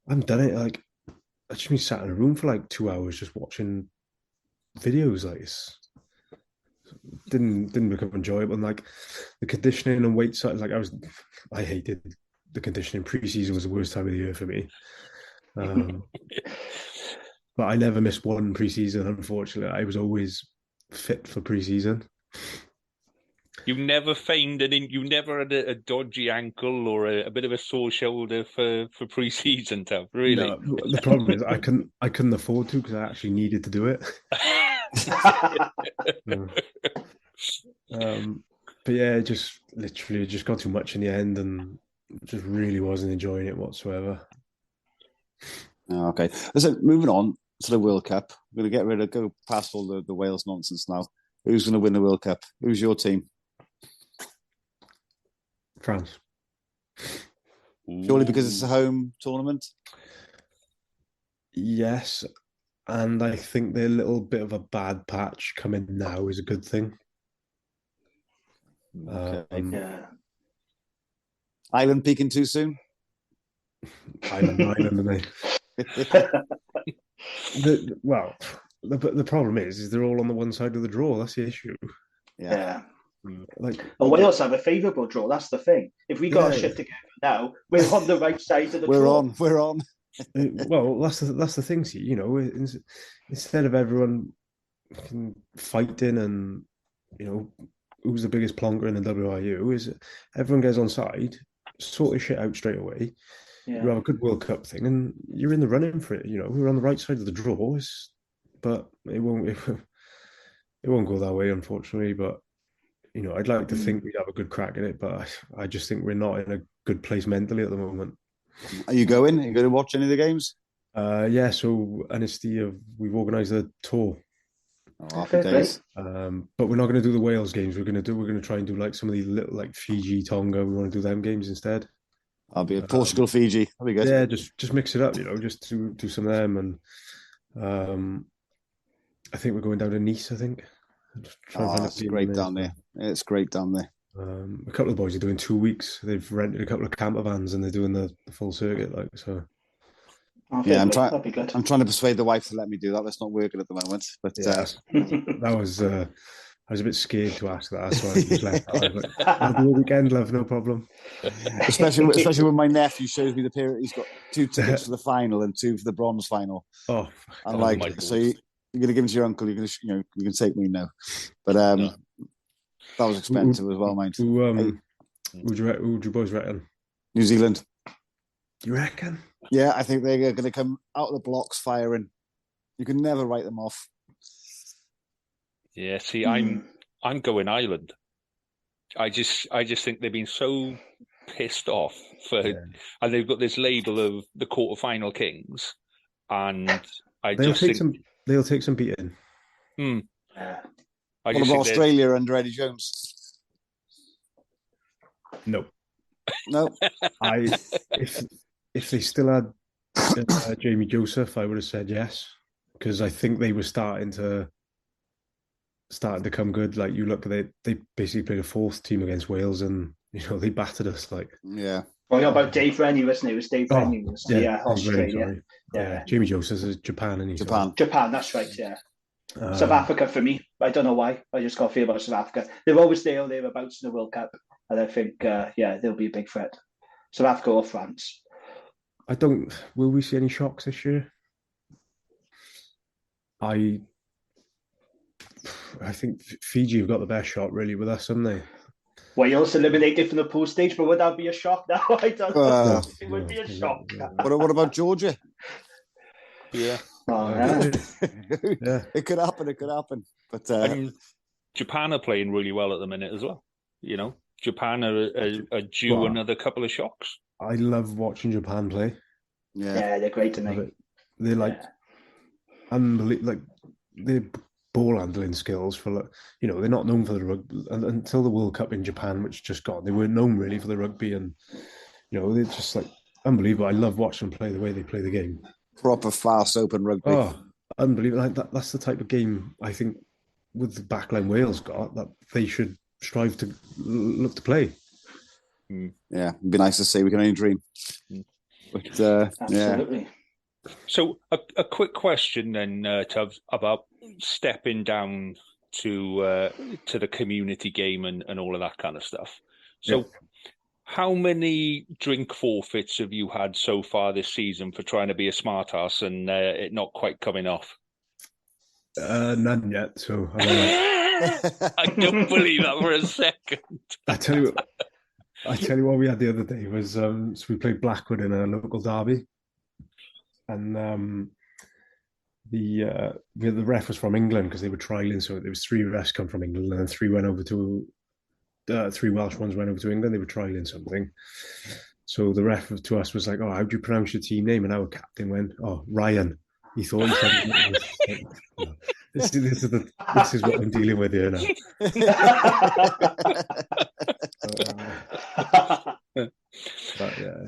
I'm done it. Like, I just been sat in a room for like 2 hours just watching videos. Like, didn't become enjoyable. And like the conditioning and weight side, like I hated the conditioning. Pre-season was the worst time of the year for me. But I never missed one pre-season. Unfortunately, I was always fit for pre-season. You never you never had a dodgy ankle or a bit of a sore shoulder for pre-season, Tuv, really? No, the problem is I couldn't afford to because I actually needed to do it. But yeah, just literally just got too much in the end and just really wasn't enjoying it whatsoever. Okay. Listen, moving on to the World Cup. We're going to go past all the Wales nonsense now. Who's going to win the World Cup? Who's your team? France. Purely because it's a home tournament? Yes. And I think their little bit of a bad patch coming now is a good thing. Okay. Ireland peaking too soon? Ireland, and the problem is they're all on the one side of the draw. That's the issue. Yeah. Like, Wales have a favourable draw. That's the thing. If we got our shit together now, we're on the right side of the draw. We're on. Well, that's the thing. See, you know, instead of everyone fighting and who's the biggest plonker in the WIU, is everyone goes on side, sort of shit out straight away. Yeah. You have a good World Cup thing, and you're in the running for it. You know, we're on the right side of the draw, but it won't go that way, unfortunately. But I'd like to think we'd have a good crack at it, but I just think we're not in a good place mentally at the moment. Are you going? Are you going to watch any of the games? Yeah. So Ynysddu, we've organised a tour. Happy days. But we're not going to do the Wales games. We're going to try and do like some of these little like Fiji, Tonga. We want to do them games instead. I'll be at Portugal, Fiji. That'll be good. Yeah, just mix it up, just do some of them, and I think we're going down to Nice. I think. It's great down there. It's great down there. A couple of boys are doing 2 weeks. They've rented a couple of camper vans and they're doing the full circuit, like so. Yeah, I'm trying to persuade the wife to let me do that. That's not working at the moment. But that was I was a bit scared to ask that, so I just left that. I'll do a weekend, love, no problem. Especially when my nephew shows me the period. He's got 2 tickets for the final and 2 for the bronze final. Oh, I'm like, so you're going to give them to your uncle? You're going to, you can take me now. But that was expensive as well, mind. Who would you boys reckon? New Zealand. You reckon? Yeah, I think they're going to come out of the blocks firing. You can never write them off. Yeah, see, I'm going Ireland. I just think they've been so pissed off and they've got this label of the quarterfinal kings, and they'll take some beating. What about Australia under Eddie Jones? No. If they still had Jamie Joseph, I would have said yes, because I think they were starting to come good. Like, you look at they basically played a 4th team against Wales, and they battered us. Like, yeah. Well, you know about Dave Rennie, wasn't it? It was Dave Rennie. Australia. Yeah, Jamie Joseph is Japan, and Japan. That's right. Yeah. South Africa for me. I don't know why. I just got a feel about South Africa. They're always there. They're about in the World Cup, and I think they'll be a big threat. South Africa or France. Will we see any shocks this year? I think Fiji have got the best shot really with us, haven't they? Wales eliminated from the pool stage, but would that be a shock now? I don't know. It would be a shock. What about Georgia? Yeah. It could happen. But Japan are playing really well at the minute as well. Japan are due another couple of shocks. I love watching Japan play. Yeah, they're great to me. They're unbelievable. Like, their ball handling skills they're not known for the rugby until the World Cup in Japan, which just got. They weren't known really for the rugby, and they're just like unbelievable. I love watching them play the way they play the game. Proper fast, open rugby. Oh, unbelievable! Like that's the type of game I think with the backline Wales got that they should strive to look to play. Yeah, it'd be nice to see. We can only dream. But, absolutely. Yeah. So a quick question then, Tubbs, about stepping down to the community game and all of that kind of stuff. So, how many drink forfeits have you had so far this season for trying to be a smart ass and it not quite coming off? None yet. So I don't believe that for a second. I tell you what we had the other day was so we played Blackwood in a local derby, and the ref was from England because they were trialing. So there was 3 refs come from England, and then 3 went over to 3 Welsh ones went over to England. They were trialing something. So the ref to us was like, "Oh, how do you pronounce your team name?" And our captain went, "Oh, Ryan." He thought he said, this is what I'm dealing with here now. But yeah,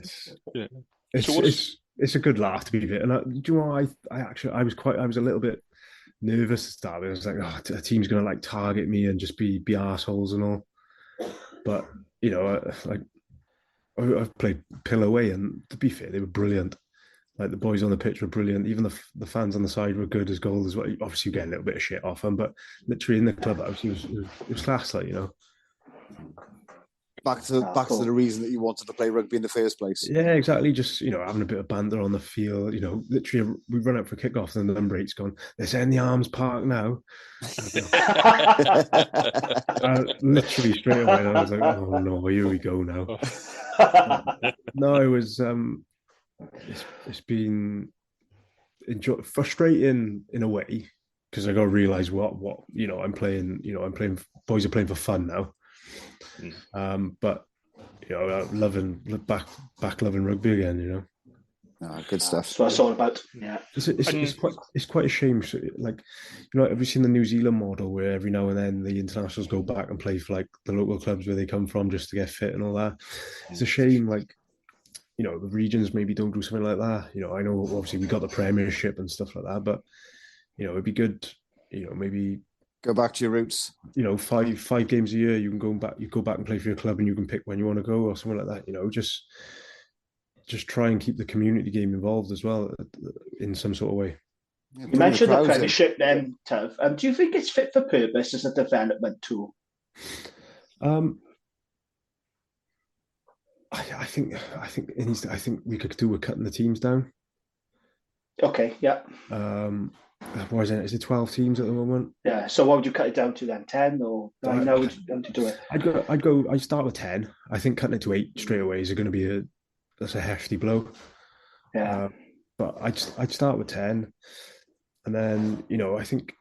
it's a good laugh to be fair. And do you know what, I was a little bit nervous to start with. I was like, oh, a team's gonna like target me and just be arseholes and all. But you know, I've played Pilloway, and to be fair, they were brilliant. Like the boys on the pitch were brilliant. Even the fans on the side were good as gold as well. Obviously, you get a little bit of shit off them, but literally in the clubhouse, it was class. Like, you know, back to the reason that you wanted to play rugby in the first place. Yeah, exactly. Just, you know, having a bit of banter on the field. You know, literally, we run out for kickoff, and the number 8's gone, "Let's end the arms park now." Literally straight away, I was like, "Oh no, here we go now." No, it was. It's been frustrating in a way because I got to realize what you know I'm playing. You know, I'm playing. Boys are playing for fun now. But you know, loving rugby again. You know, good stuff. That's what it's all about. Yeah, it's quite a shame. Like, you know, have you seen the New Zealand model where every now and then the internationals go back and play for like the local clubs where they come from just to get fit and all that? It's a shame. Like, you know, the regions maybe don't do something like that. You know, I know obviously we got the Premiership and stuff like that, but you know, it'd be good. You know, maybe go back to your roots. You know, five games a year, you can go back. You go back and play for your club, and you can pick when you want to go or something like that. You know, just try and keep the community game involved as well in some sort of way. Yeah, you mentioned the Premiership, then, Tav. Do you think it's fit for purpose as a development tool? I think we could do with cutting the teams down. Okay, yeah. What is it? Is it 12 teams at the moment? Yeah. So what would you cut it down to then? 10 or 9? How would you want to do it? I'd start with 10. I think cutting it to 8 straight away is going to be a hefty blow. Yeah. But I'd start with 10, and then, you know, I think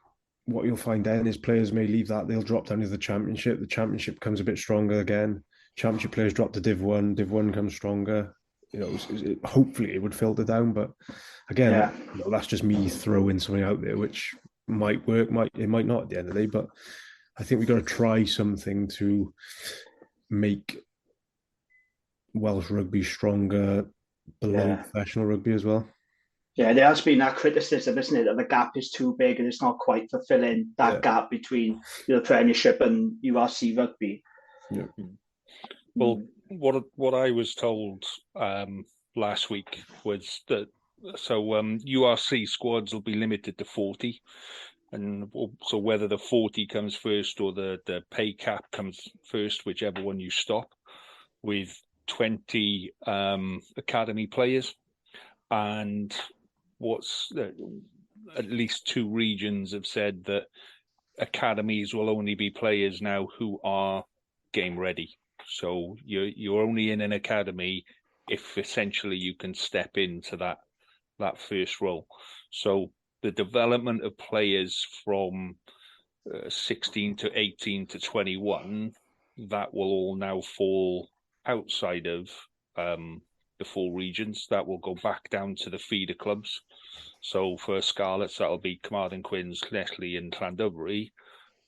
what you'll find then is players may leave that, they'll drop down to the Championship. The Championship comes a bit stronger again. Championship players drop to Div 1. Div 1 comes stronger. You know, hopefully it would filter down. But again, you know, that's just me throwing something out there, which might work, it might not at the end of the day. But I think we've got to try something to make Welsh rugby stronger below professional rugby as well. Yeah, there has been that criticism, isn't it, that the gap is too big and it's not quite fulfilling that gap between the Premiership and URC rugby. Yeah. Well, what I was told last week was that URC squads will be limited to 40, and so whether the 40 comes first or the pay cap comes first, whichever one you stop, with 20 academy players, and at least 2 regions have said that academies will only be players now who are game ready. So you're only in an academy if essentially you can step into that first role. So the development of players from 16 to 18 to 21, that will all now fall outside of the 4 regions. That will go back down to the feeder clubs. So for Scarlets, that'll be Carmarthen Quins, Leslie and Llandovery.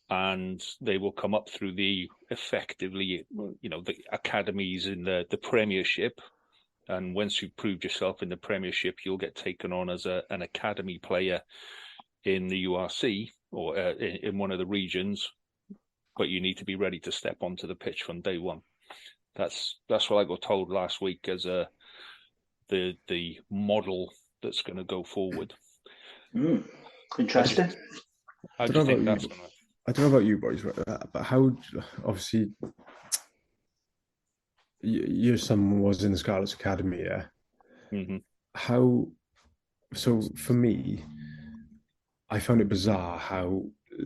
And they will come up through effectively, you know, the academies in the Premiership. And once you've proved yourself in the Premiership, you'll get taken on as an academy player in the URC or in one of the regions. But you need to be ready to step onto the pitch from day one. That's what I got told last week as the model that's going to go forward. Interesting. How do you think that's going to? I don't know about you boys, but how, obviously, your son was in the Scarlets Academy, yeah? Mm-hmm. How, so for me, I found it bizarre how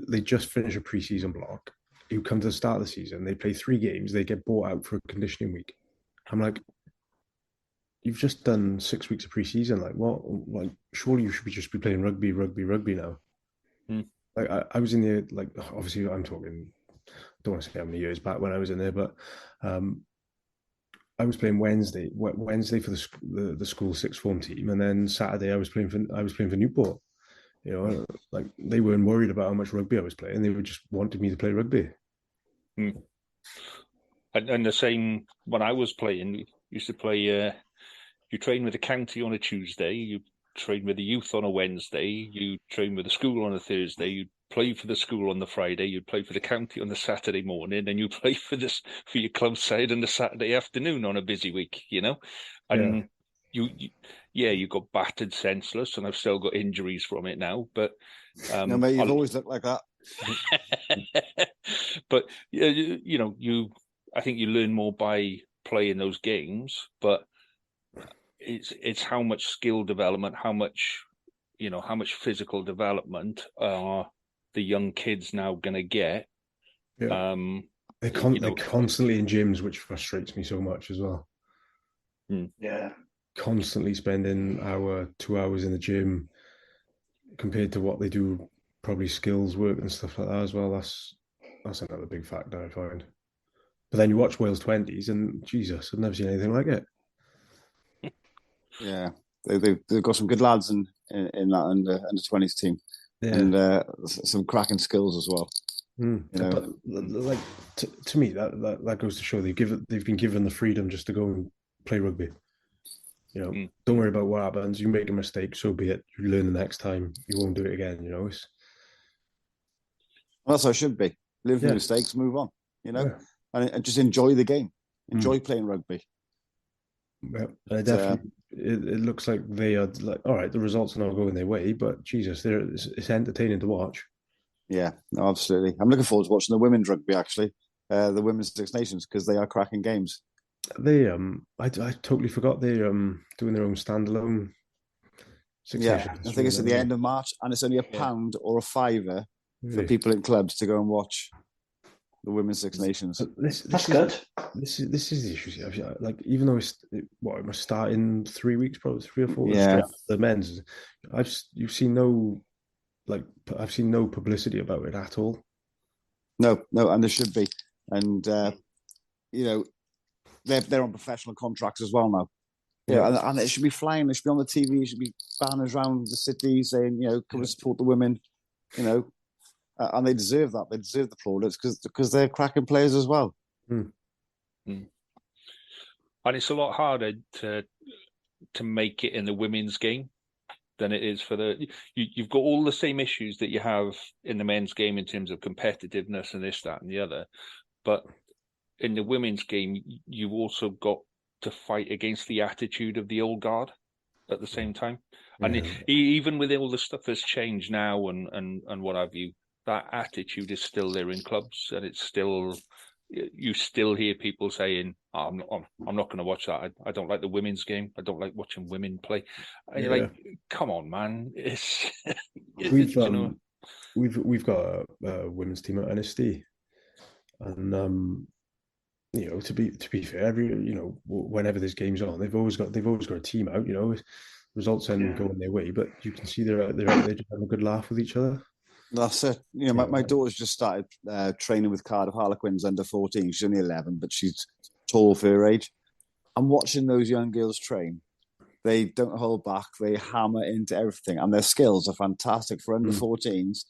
they just finish a pre-season block. You come to the start of the season, they play 3 games, they get bought out for a conditioning week. I'm like, you've just done 6 weeks of pre-season. Like, what? Like, surely you should just be playing rugby now. Mm. Like, I was in there, like, obviously, I'm talking, I don't want to say how many years back when I was in there, but I was playing Wednesday for the school sixth form team, and then Saturday I was playing for Newport. You know, like they weren't worried about how much rugby I was playing; they were just wanted me to play rugby. Mm. And the same when I was playing, used to play. You train with the county on a Tuesday, you train with the youth on a Wednesday, you train with the school on a Thursday, you play for the school on the Friday, you play for the county on the Saturday morning, and you play for your club side on the Saturday afternoon on a busy week, you know? And you got battered senseless, and I've still got injuries from it now, but no, mate, you've always looked like that. But I think you learn more by playing those games, but it's how much skill development, how much physical development are the young kids now going to get. Yeah. They're constantly in gyms, which frustrates me so much as well. Yeah. Constantly spending 2 hours in the gym compared to what they do, probably skills work and stuff like that as well. That's another big factor I find. But then you watch Wales 20s and Jesus, I've never seen anything like it. Yeah, they've got some good lads in that under 20s team, and some cracking skills as well. You know? But like to me, that goes to show they've been given the freedom just to go and play rugby. You know, don't worry about what happens. You make a mistake, so be it. You learn the next time. You won't do it again. You know, well, that's how it should be. Learn from mistakes, move on. You know, and just enjoy the game. Enjoy playing rugby. Yeah, definitely. It looks like they are like, all right, the results are not going their way, but Jesus, it's entertaining to watch. Yeah, no, absolutely. I'm looking forward to watching the women's rugby, actually, the women's Six Nations, because they are cracking games. They I totally forgot they're doing their own standalone Six Nations. I think it's at the end of March, and it's only £1 or £5 for people in clubs to go and watch the women's Six Nations. That's good. This is the issue. Like, even though it must start in 3 weeks, probably 3 or 4 weeks. Yeah, the men's. I've seen no publicity about it at all. No, and there should be. And they're on professional contracts as well now. Yeah, and it should be flying. They should be on the TV. It should be banners around the city saying, come and support the women. And they deserve that. They deserve the plaudits because they're cracking players as well. And it's a lot harder to make it in the women's game than it is for you've got all the same issues that you have in the men's game in terms of competitiveness and this, that, and the other. But in the women's game, you've also got to fight against the attitude of the old guard at the same time. And even with all the stuff that's changed now and what have you, that attitude is still there in clubs, and it's still, you still hear people saying, I'm not going to watch that. I don't like the women's game. I don't like watching women play. And you're like, come on, man. We've got a women's team at Ynysddu, and to be fair, whenever there's games on, they've always got a team out. Results end going their way, but you can see they're out there just having a good laugh with each other. That's it. My daughter's just started training with Cardiff Harlequins under 14. She's only 11, but she's tall for her age. I'm watching those young girls train. They don't hold back. They hammer into everything, and their skills are fantastic for under 14s.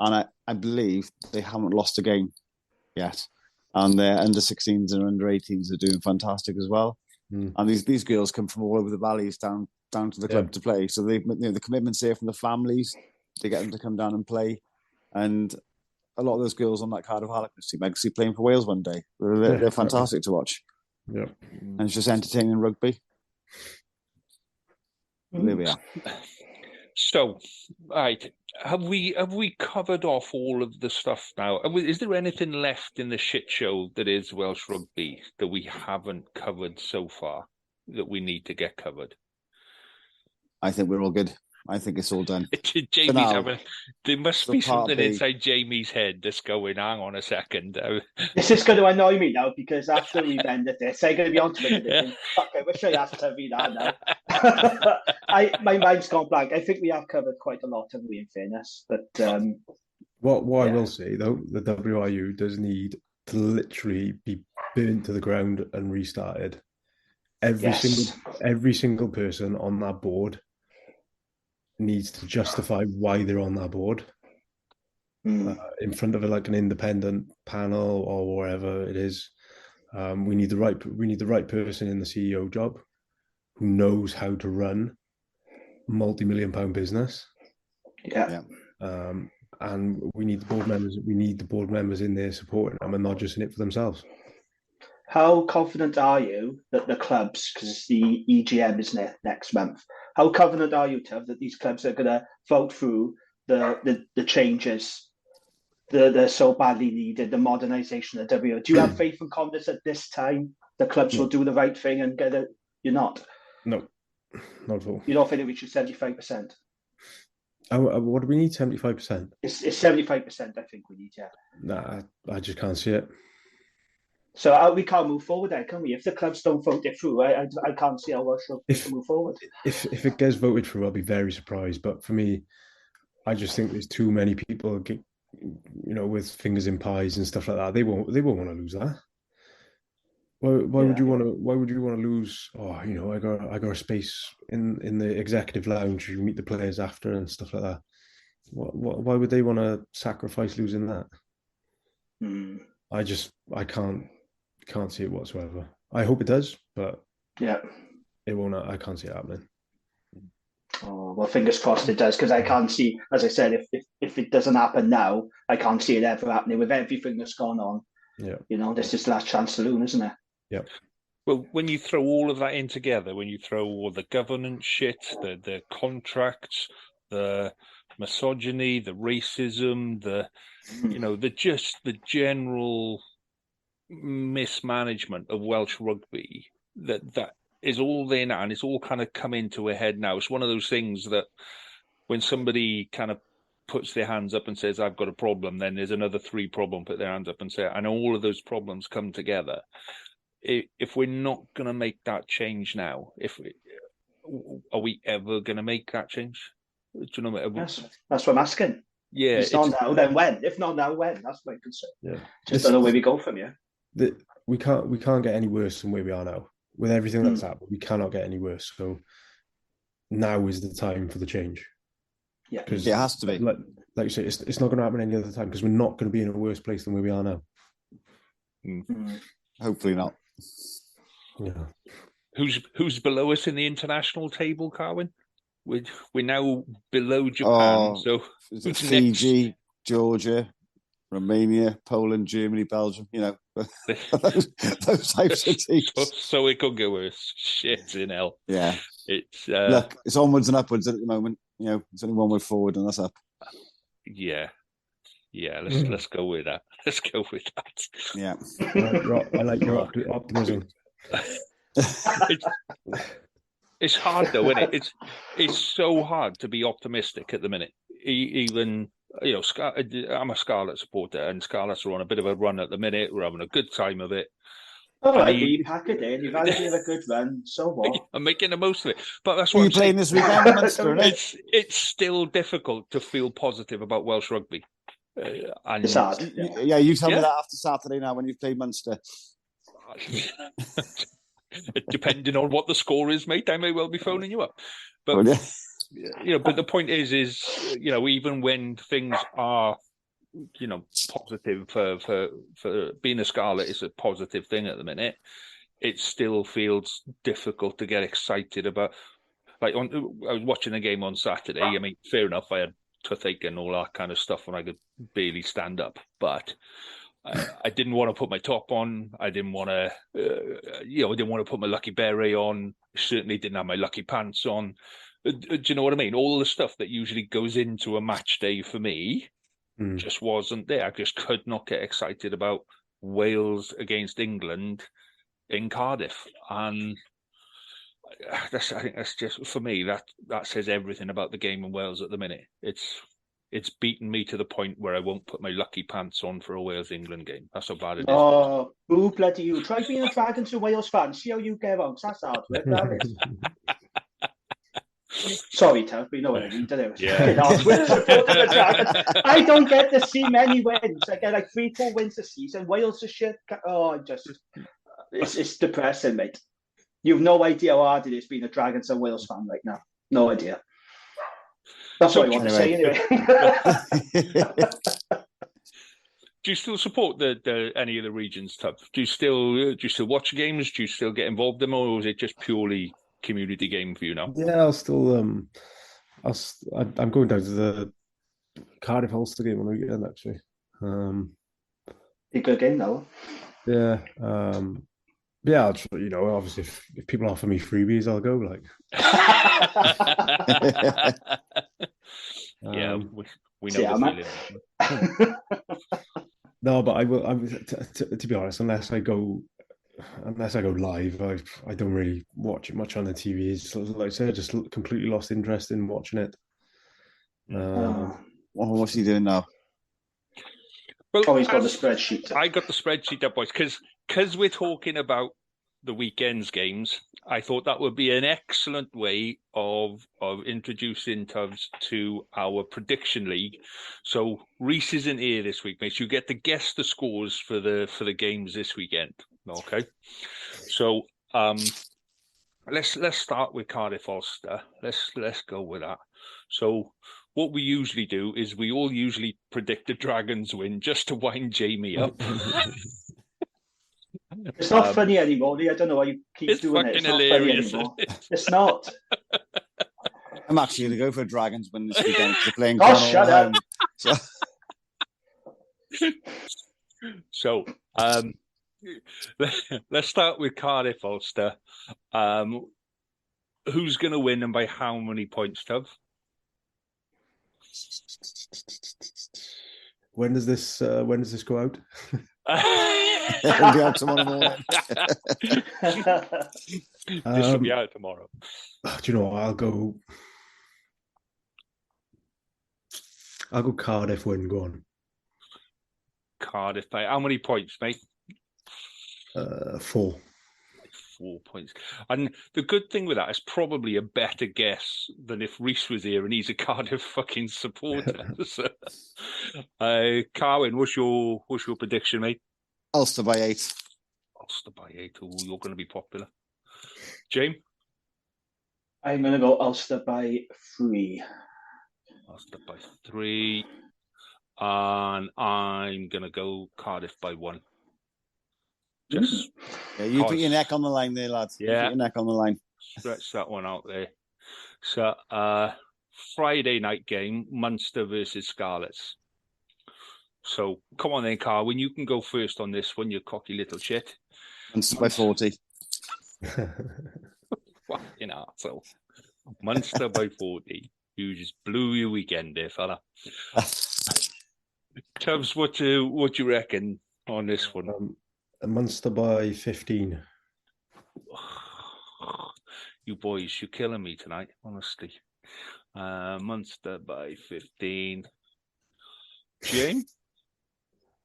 And I believe they haven't lost a game yet. And their under 16s and under 18s are doing fantastic as well. And these girls come from all over the valleys down to the club to play. So the commitment's there from the families. They get them to come down and play. And a lot of those girls on that Cardiff Harlequins team I can see playing for Wales one day. They're fantastic to watch. Yeah. And it's just entertaining rugby. There we are. So, right, have we covered off all of the stuff now? Is there anything left in the shit show that is Welsh rugby that we haven't covered so far that we need to get covered? I think we're all good. I think it's all done. There must be something inside Jamie's head that's going, hang on a second. This is going to annoy me now, because after we've ended this, I'm going to be on Twitter thinking, fuck, I wish I asked Tovey that now. My mind's gone blank. I think we have covered quite a lot, haven't we, in fairness? But what I will say, though, the WRU does need to literally be burnt to the ground and restarted. Every single person on that board needs to justify why they're on that board in front of an independent panel or wherever it is. We need the right person in the CEO job who knows how to run multi-million-pound business. Yeah. And we need the board members. We need the board members in there supporting them and not just in it for themselves. How confident are you that the clubs, because the EGM is next month, how confident are you, Tov, that these clubs are going to vote through the changes that are so badly needed, the modernisation of the WO? Do you have faith and confidence at this time the clubs will do the right thing and get it? You're not? No, not at all. You don't think it reaches 75%? What do we need, 75%? It's 75%, I think we need, yeah. Nah, I just can't see it. So we can't move forward then, can we? If the clubs don't vote it through, I can't see how Welsh rugby can move forward. If it gets voted through, I'll be very surprised. But for me, I just think there's too many people, with fingers in pies and stuff like that. They won't want to lose that. Why would you want to? Why would you want to lose? Oh, I got a space in the executive lounge. You meet the players after and stuff like that. Why would they want to sacrifice losing that? I can't see it whatsoever. I hope it does, but it won't. I can't see it happening. Oh, well, fingers crossed it does, because I can't see, as I said, if it doesn't happen now, I can't see it ever happening with everything that's gone on. Yeah, this is the last chance saloon, isn't it? Yeah. Well, when you throw all of that in together, when you throw all the governance shit, the contracts, the misogyny, the racism, the general mismanagement of Welsh rugby, that is all there now, and it's all kind of come into a head now. It's one of those things that when somebody kind of puts their hands up and says, I've got a problem, then there's another 3 problem, put their hands up and say, and all of those problems come together. If we're not going to make that change now, are we ever going to make that change? Do you know what? That's what I'm asking. Yeah. If not now, then when? If not now, when? That's my concern. Yeah. Just don't know where we go from here. We can't get any worse than where we are now. With everything that's happened, we cannot get any worse. So now is the time for the change. Yeah, because it has to be. Like you say, it's not going to happen any other time, because we're not going to be in a worse place than where we are now. Hopefully not. Yeah. Who's below us in the international table, Carwyn? We're now below Japan. So it's Fiji, Georgia, Romania, Poland, Germany, Belgium. Those types of teams. So it could go worse. Shit in hell. Yeah. It's look, it's onwards and upwards at the moment. It's only one way forward, and that's up. Yeah. Let's go with that. Let's go with that. Yeah. I like your optimism. It's hard though, isn't it? It's so hard to be optimistic at the minute. Even I'm a Scarlet supporter, and Scarlets are on a bit of a run at the minute. We're having a good time of it. All right, you pack it in. You've had a good run. So what? I'm making the most of it. But that's what I'm playing this weekend. Munster, it's still difficult to feel positive about Welsh rugby. And it's hard. Yeah, you tell me that after Saturday now when you've played Munster. Depending on what the score is, mate, I may well be phoning you up. But but the point is even when things are positive for being a Scarlet is a positive thing at the minute, it still feels difficult to get excited about. I was watching a game on Saturday. I mean, fair enough, I had toothache and all that kind of stuff when I could barely stand up, but I didn't want to put my top on. I didn't want to, I didn't want to put my lucky beret on. I certainly didn't have my lucky pants on. do you know what I mean? All the stuff that usually goes into a match day for me just wasn't there. I just could not get excited about Wales against England in Cardiff, and I think that's just, for me, that says everything about the game in Wales at the minute. It's beaten me to the point where I won't put my lucky pants on for a Wales-England game. That's how bad it is. Oh, boo bloody you. Try being a Dragons and Wales fan. See how you get on. That's hard work, that is. Sorry, Tuff, but you know what I mean, don't you? Yeah. I don't get to see many wins. I get like 3-4 wins a season. Wales are shit. Oh, it's depressing, mate. You've no idea how hard it is being a Dragons and Wales fan right now. No idea. That's what I want to say anyway. Do you still support the any of the regions, Tuff? Do you still watch games? Do you still get involved in them, or is it just purely community game for you now? Yeah, I'll still. I'm going down to the Cardiff Ulster game on the weekend, actually. A good game now. Yeah. Yeah, obviously, if people offer me freebies, I'll go. Like, yeah, we know the feeling. No, but I will. To be honest, unless I go live, I don't really watch it much on the TV. So, like I said, I just completely lost interest in watching it. What's he doing now? Well, he's got the spreadsheet. I got the spreadsheet up, boys, because we're talking about the weekend's games. I thought that would be an excellent way of introducing Tubbs to our prediction league. So Reese isn't here this week, mate. You get to guess the scores for the games this weekend. Okay, so let's start with Cardiff Ulster. Let's go with that. So what we usually do is we all usually predict the Dragons win just to wind Jamie up. It's not funny anymore. I don't know why you keep doing it. It's not hilarious, funny anymore. It's not. I'm actually going to go for Dragons win this weekend. They're playing. Oh, shut up. So, let's start with Cardiff Ulster. Who's going to win and by how many points, Tuv? When does this go out? It'll be out tomorrow morning. This will be out tomorrow. Do you know what? I'll go Cardiff win. Go on. Cardiff by how many points, mate? 4. 4 points. And the good thing with that is probably a better guess than if Reese was here and he's a Cardiff fucking supporter. So, Carwyn, what's your prediction, mate? Ulster by 8. Ulster by 8. Oh, you're going to be popular. James? I'm going to go Ulster by 3. Ulster by 3. And I'm going to go Cardiff by 1. Just you put your neck on the line there, lads. Yeah. Put your neck on the line. Stretch that one out there. So, Friday night game, Munster versus Scarlets. So, come on then, Carwyn. You can go first on this one, you cocky little shit. Munster by 40. Fucking arsehole. Munster by 40. You just blew your weekend there, fella. Tubbs, what do you reckon on this one? Munster by 15. You boys, you're killing me tonight, honestly. Munster by 15. James?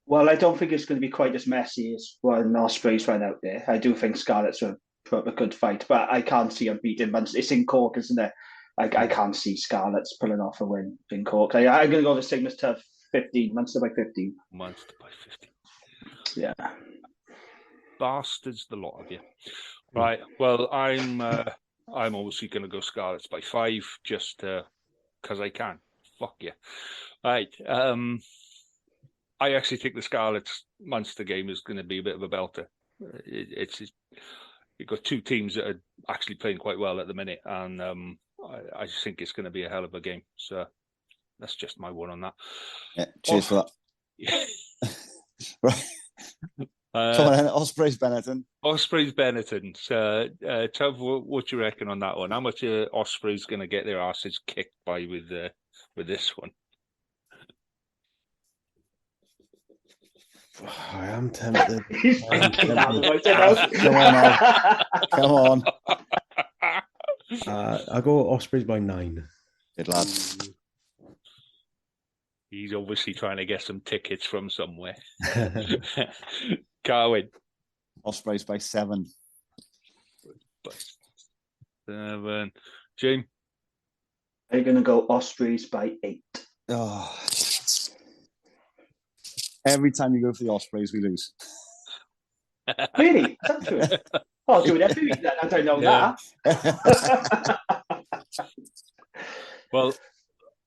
Well, I don't think it's going to be quite as messy as when Ospreys went out there. I do think Scarlets will put up a good fight, but I can't see them beating Munster. It's in Cork, isn't it? I can't see Scarlets pulling off a win in Cork. I'm going to go the same as Tuff, 15. Munster by 15. Munster by 15. Yeah. Bastards, the lot of you. Right. Well, I'm obviously going to go Scarlets by 5 just because I can. Fuck you. Right. I actually think the Scarlets Munster game is going to be a bit of a belter. You've got two teams that are actually playing quite well at the minute, and I just think it's going to be a hell of a game. So that's just my one on that. Yeah, cheers for that. Yeah. Right. Come on, Ospreys Benetton. Ospreys Benetton. Tov, what do you reckon on that one? How much are Ospreys going to get their asses kicked by with this one? I am tempted. Come on. I'll go Ospreys by 9. Good lad. He's obviously trying to get some tickets from somewhere. Carwyn. Ospreys by 7. 7. Jim. I'm going to go Ospreys by 8. Oh. Every time you go for the Ospreys, we lose. Really? Is that true? I'll do it every week then. I don't know that. Well,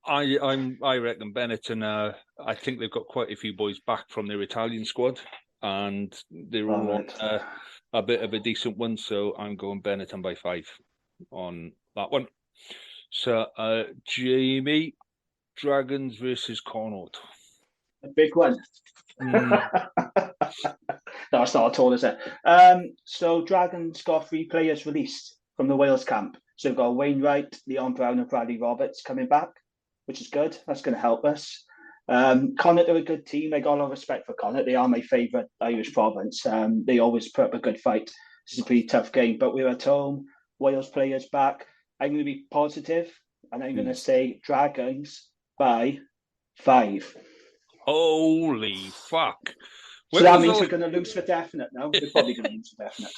I reckon Benetton. I think they've got quite a few boys back from their Italian squad, and they're all on a bit of a decent one. So I'm going Benetton by 5 on that one. So Jamie, Dragons versus Connaught. A big one. No, it's not at all, is it? So Dragons got 3 players released from the Wales camp. So we've got Wainwright, Leon Brown and Bradley Roberts coming back, which is good. That's going to help us. Connaught are a good team. I got a lot of respect for Connaught. They are my favourite Irish province. They always put up a good fight. This is a pretty tough game, but we're at home. Wales players back. I'm going to be positive, and I'm going to say Dragons by 5. Holy fuck. So that means we're going to lose for definite now. We're probably going to lose for definite.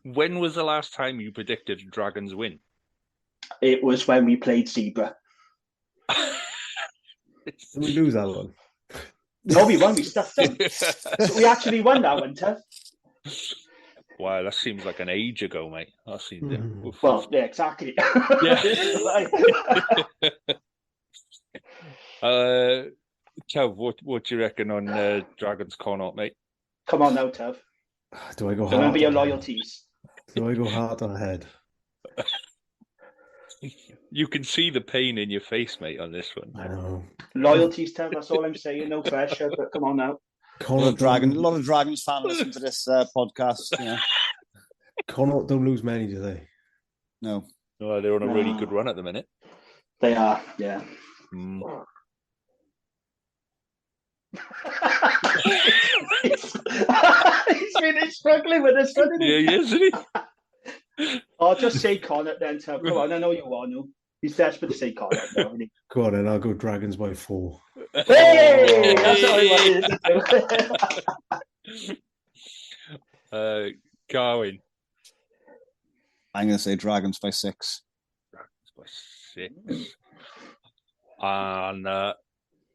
When was the last time you predicted Dragons win? It was when we played Zebra. Did we lose that one? No, we won. We stuffed them. So we actually won that one, Tev. Wow, that seems like an age ago, mate. That seems Well, yeah, exactly. Tev, what do you reckon on Dragons Connaught, mate? Come on now, Tev. Do I go heart? Remember your loyalties. Do I go heart or head? You can see the pain in your face, mate, on this one. I know. Loyalties, Ted, that's all I'm saying. No pressure, but come on now. A lot of Dragons fans listen to this podcast. Yeah. Connaught don't lose many, do they? No. No, they're on a really good run at the minute. They are, yeah. He's really struggling with this one, isn't he? Yeah, isn't he? I'll just say Connaught then, Ted. Come on, I know you want to. He's desperate to say Connaught now, isn't he? Go on, then I'll go Dragons by 4. Hey! That's what I wanted to do. Carwyn. I'm going to say Dragons by 6. Dragons by 6. And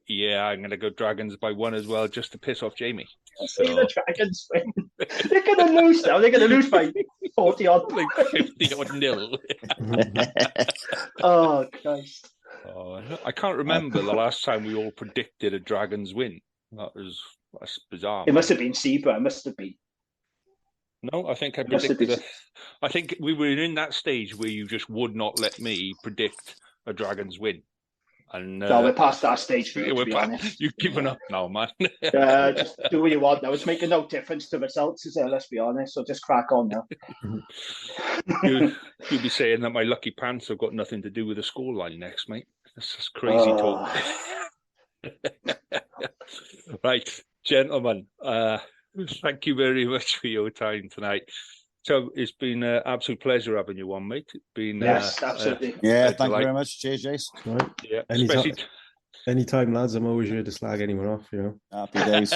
yeah, I'm going to go Dragons by 1 as well, just to piss off Jamie. So... the Dragons win. They're going to lose now. They're going to lose by 40 odd. Like 50 odd nil. Oh, Christ. Oh, I can't remember the last time we all predicted a Dragons win. That's bizarre. It must have been Zebra. It must have been. No, I think I predicted it. I think we were in that stage where you just would not let me predict a Dragons win. And no, we're past that stage for you, to be honest. You've given up now, man. Just do what you want now. It's making no difference to results, is it? Let's be honest. So just crack on now. You'll be saying that my lucky pants have got nothing to do with the scoreline next, mate. This is crazy talk. Right, gentlemen. Thank you very much for your time tonight. So it's been an absolute pleasure having you on, mate. It's been yes, absolutely. Thank you very much. Cheers, Jace. Right. Yeah, anytime, lads. I'm always here to slag anyone off. You know. Happy days.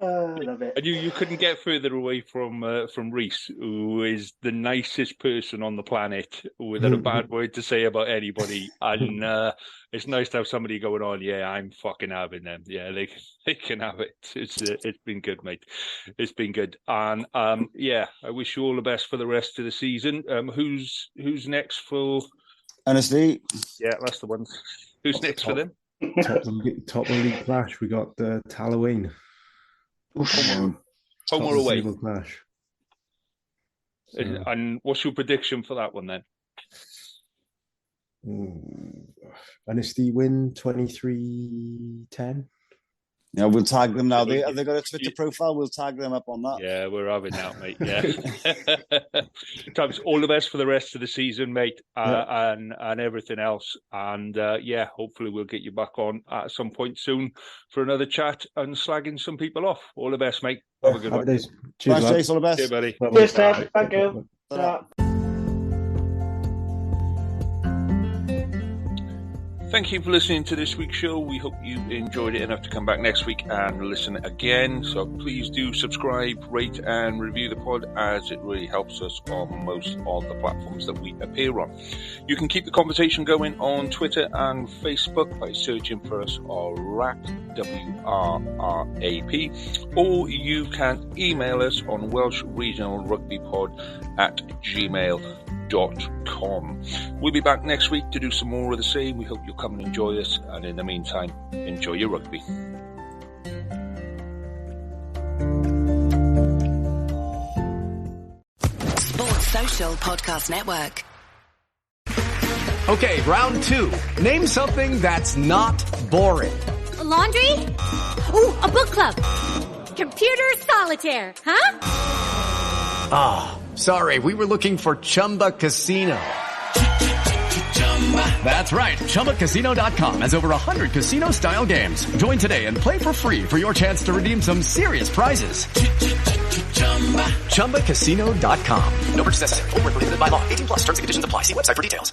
Love it. And you couldn't get further away from Reese, who is the nicest person on the planet, without a bad word to say about anybody. And it's nice to have somebody going on. Yeah, I'm fucking having them. Yeah, they can have it. It's been good, mate. It's been good. And yeah, I wish you all the best for the rest of the season. Who's next for Ynysddu? Yeah, that's the one. Who's next for them? Top league clash. We got the Talywain. Home or away? Clash. And what's your prediction for that one then? Ynysddu win 23-10. Yeah, we'll tag them now. Have they got a Twitter profile? We'll tag them up on that. Yeah, we're having that, mate. Yeah. Travis, all the best for the rest of the season, mate, and everything else. And hopefully we'll get you back on at some point soon for another chat and slagging some people off. All the best, mate. Have a good one. Cheers, thanks, Jason. All the best. Cheers, buddy. Cheers, Ted. Thank you. Thank you for listening to this week's show. We hope you enjoyed it enough to come back next week and listen again. So please do subscribe, rate and review the pod, as it really helps us on most of the platforms that we appear on. You can keep the conversation going on Twitter and Facebook by searching for us WRAP, WRRAP, or you can email us on welshregionalrugbypod@gmail.com. We'll be back next week to do some more of the same. We hope you'll come and enjoy us, and in the meantime, enjoy your rugby. Sports Social Podcast Network. Okay, round 2. Name something that's not boring. A laundry? Ooh, a book club. Computer solitaire, huh? Ah, sorry, we were looking for Chumba Casino. That's right, ChumbaCasino.com has over 100 casino-style games. Join today and play for free for your chance to redeem some serious prizes. ChumbaCasino.com. No purchase necessary. Void where prohibited by law. 18+ terms and conditions apply. See website for details.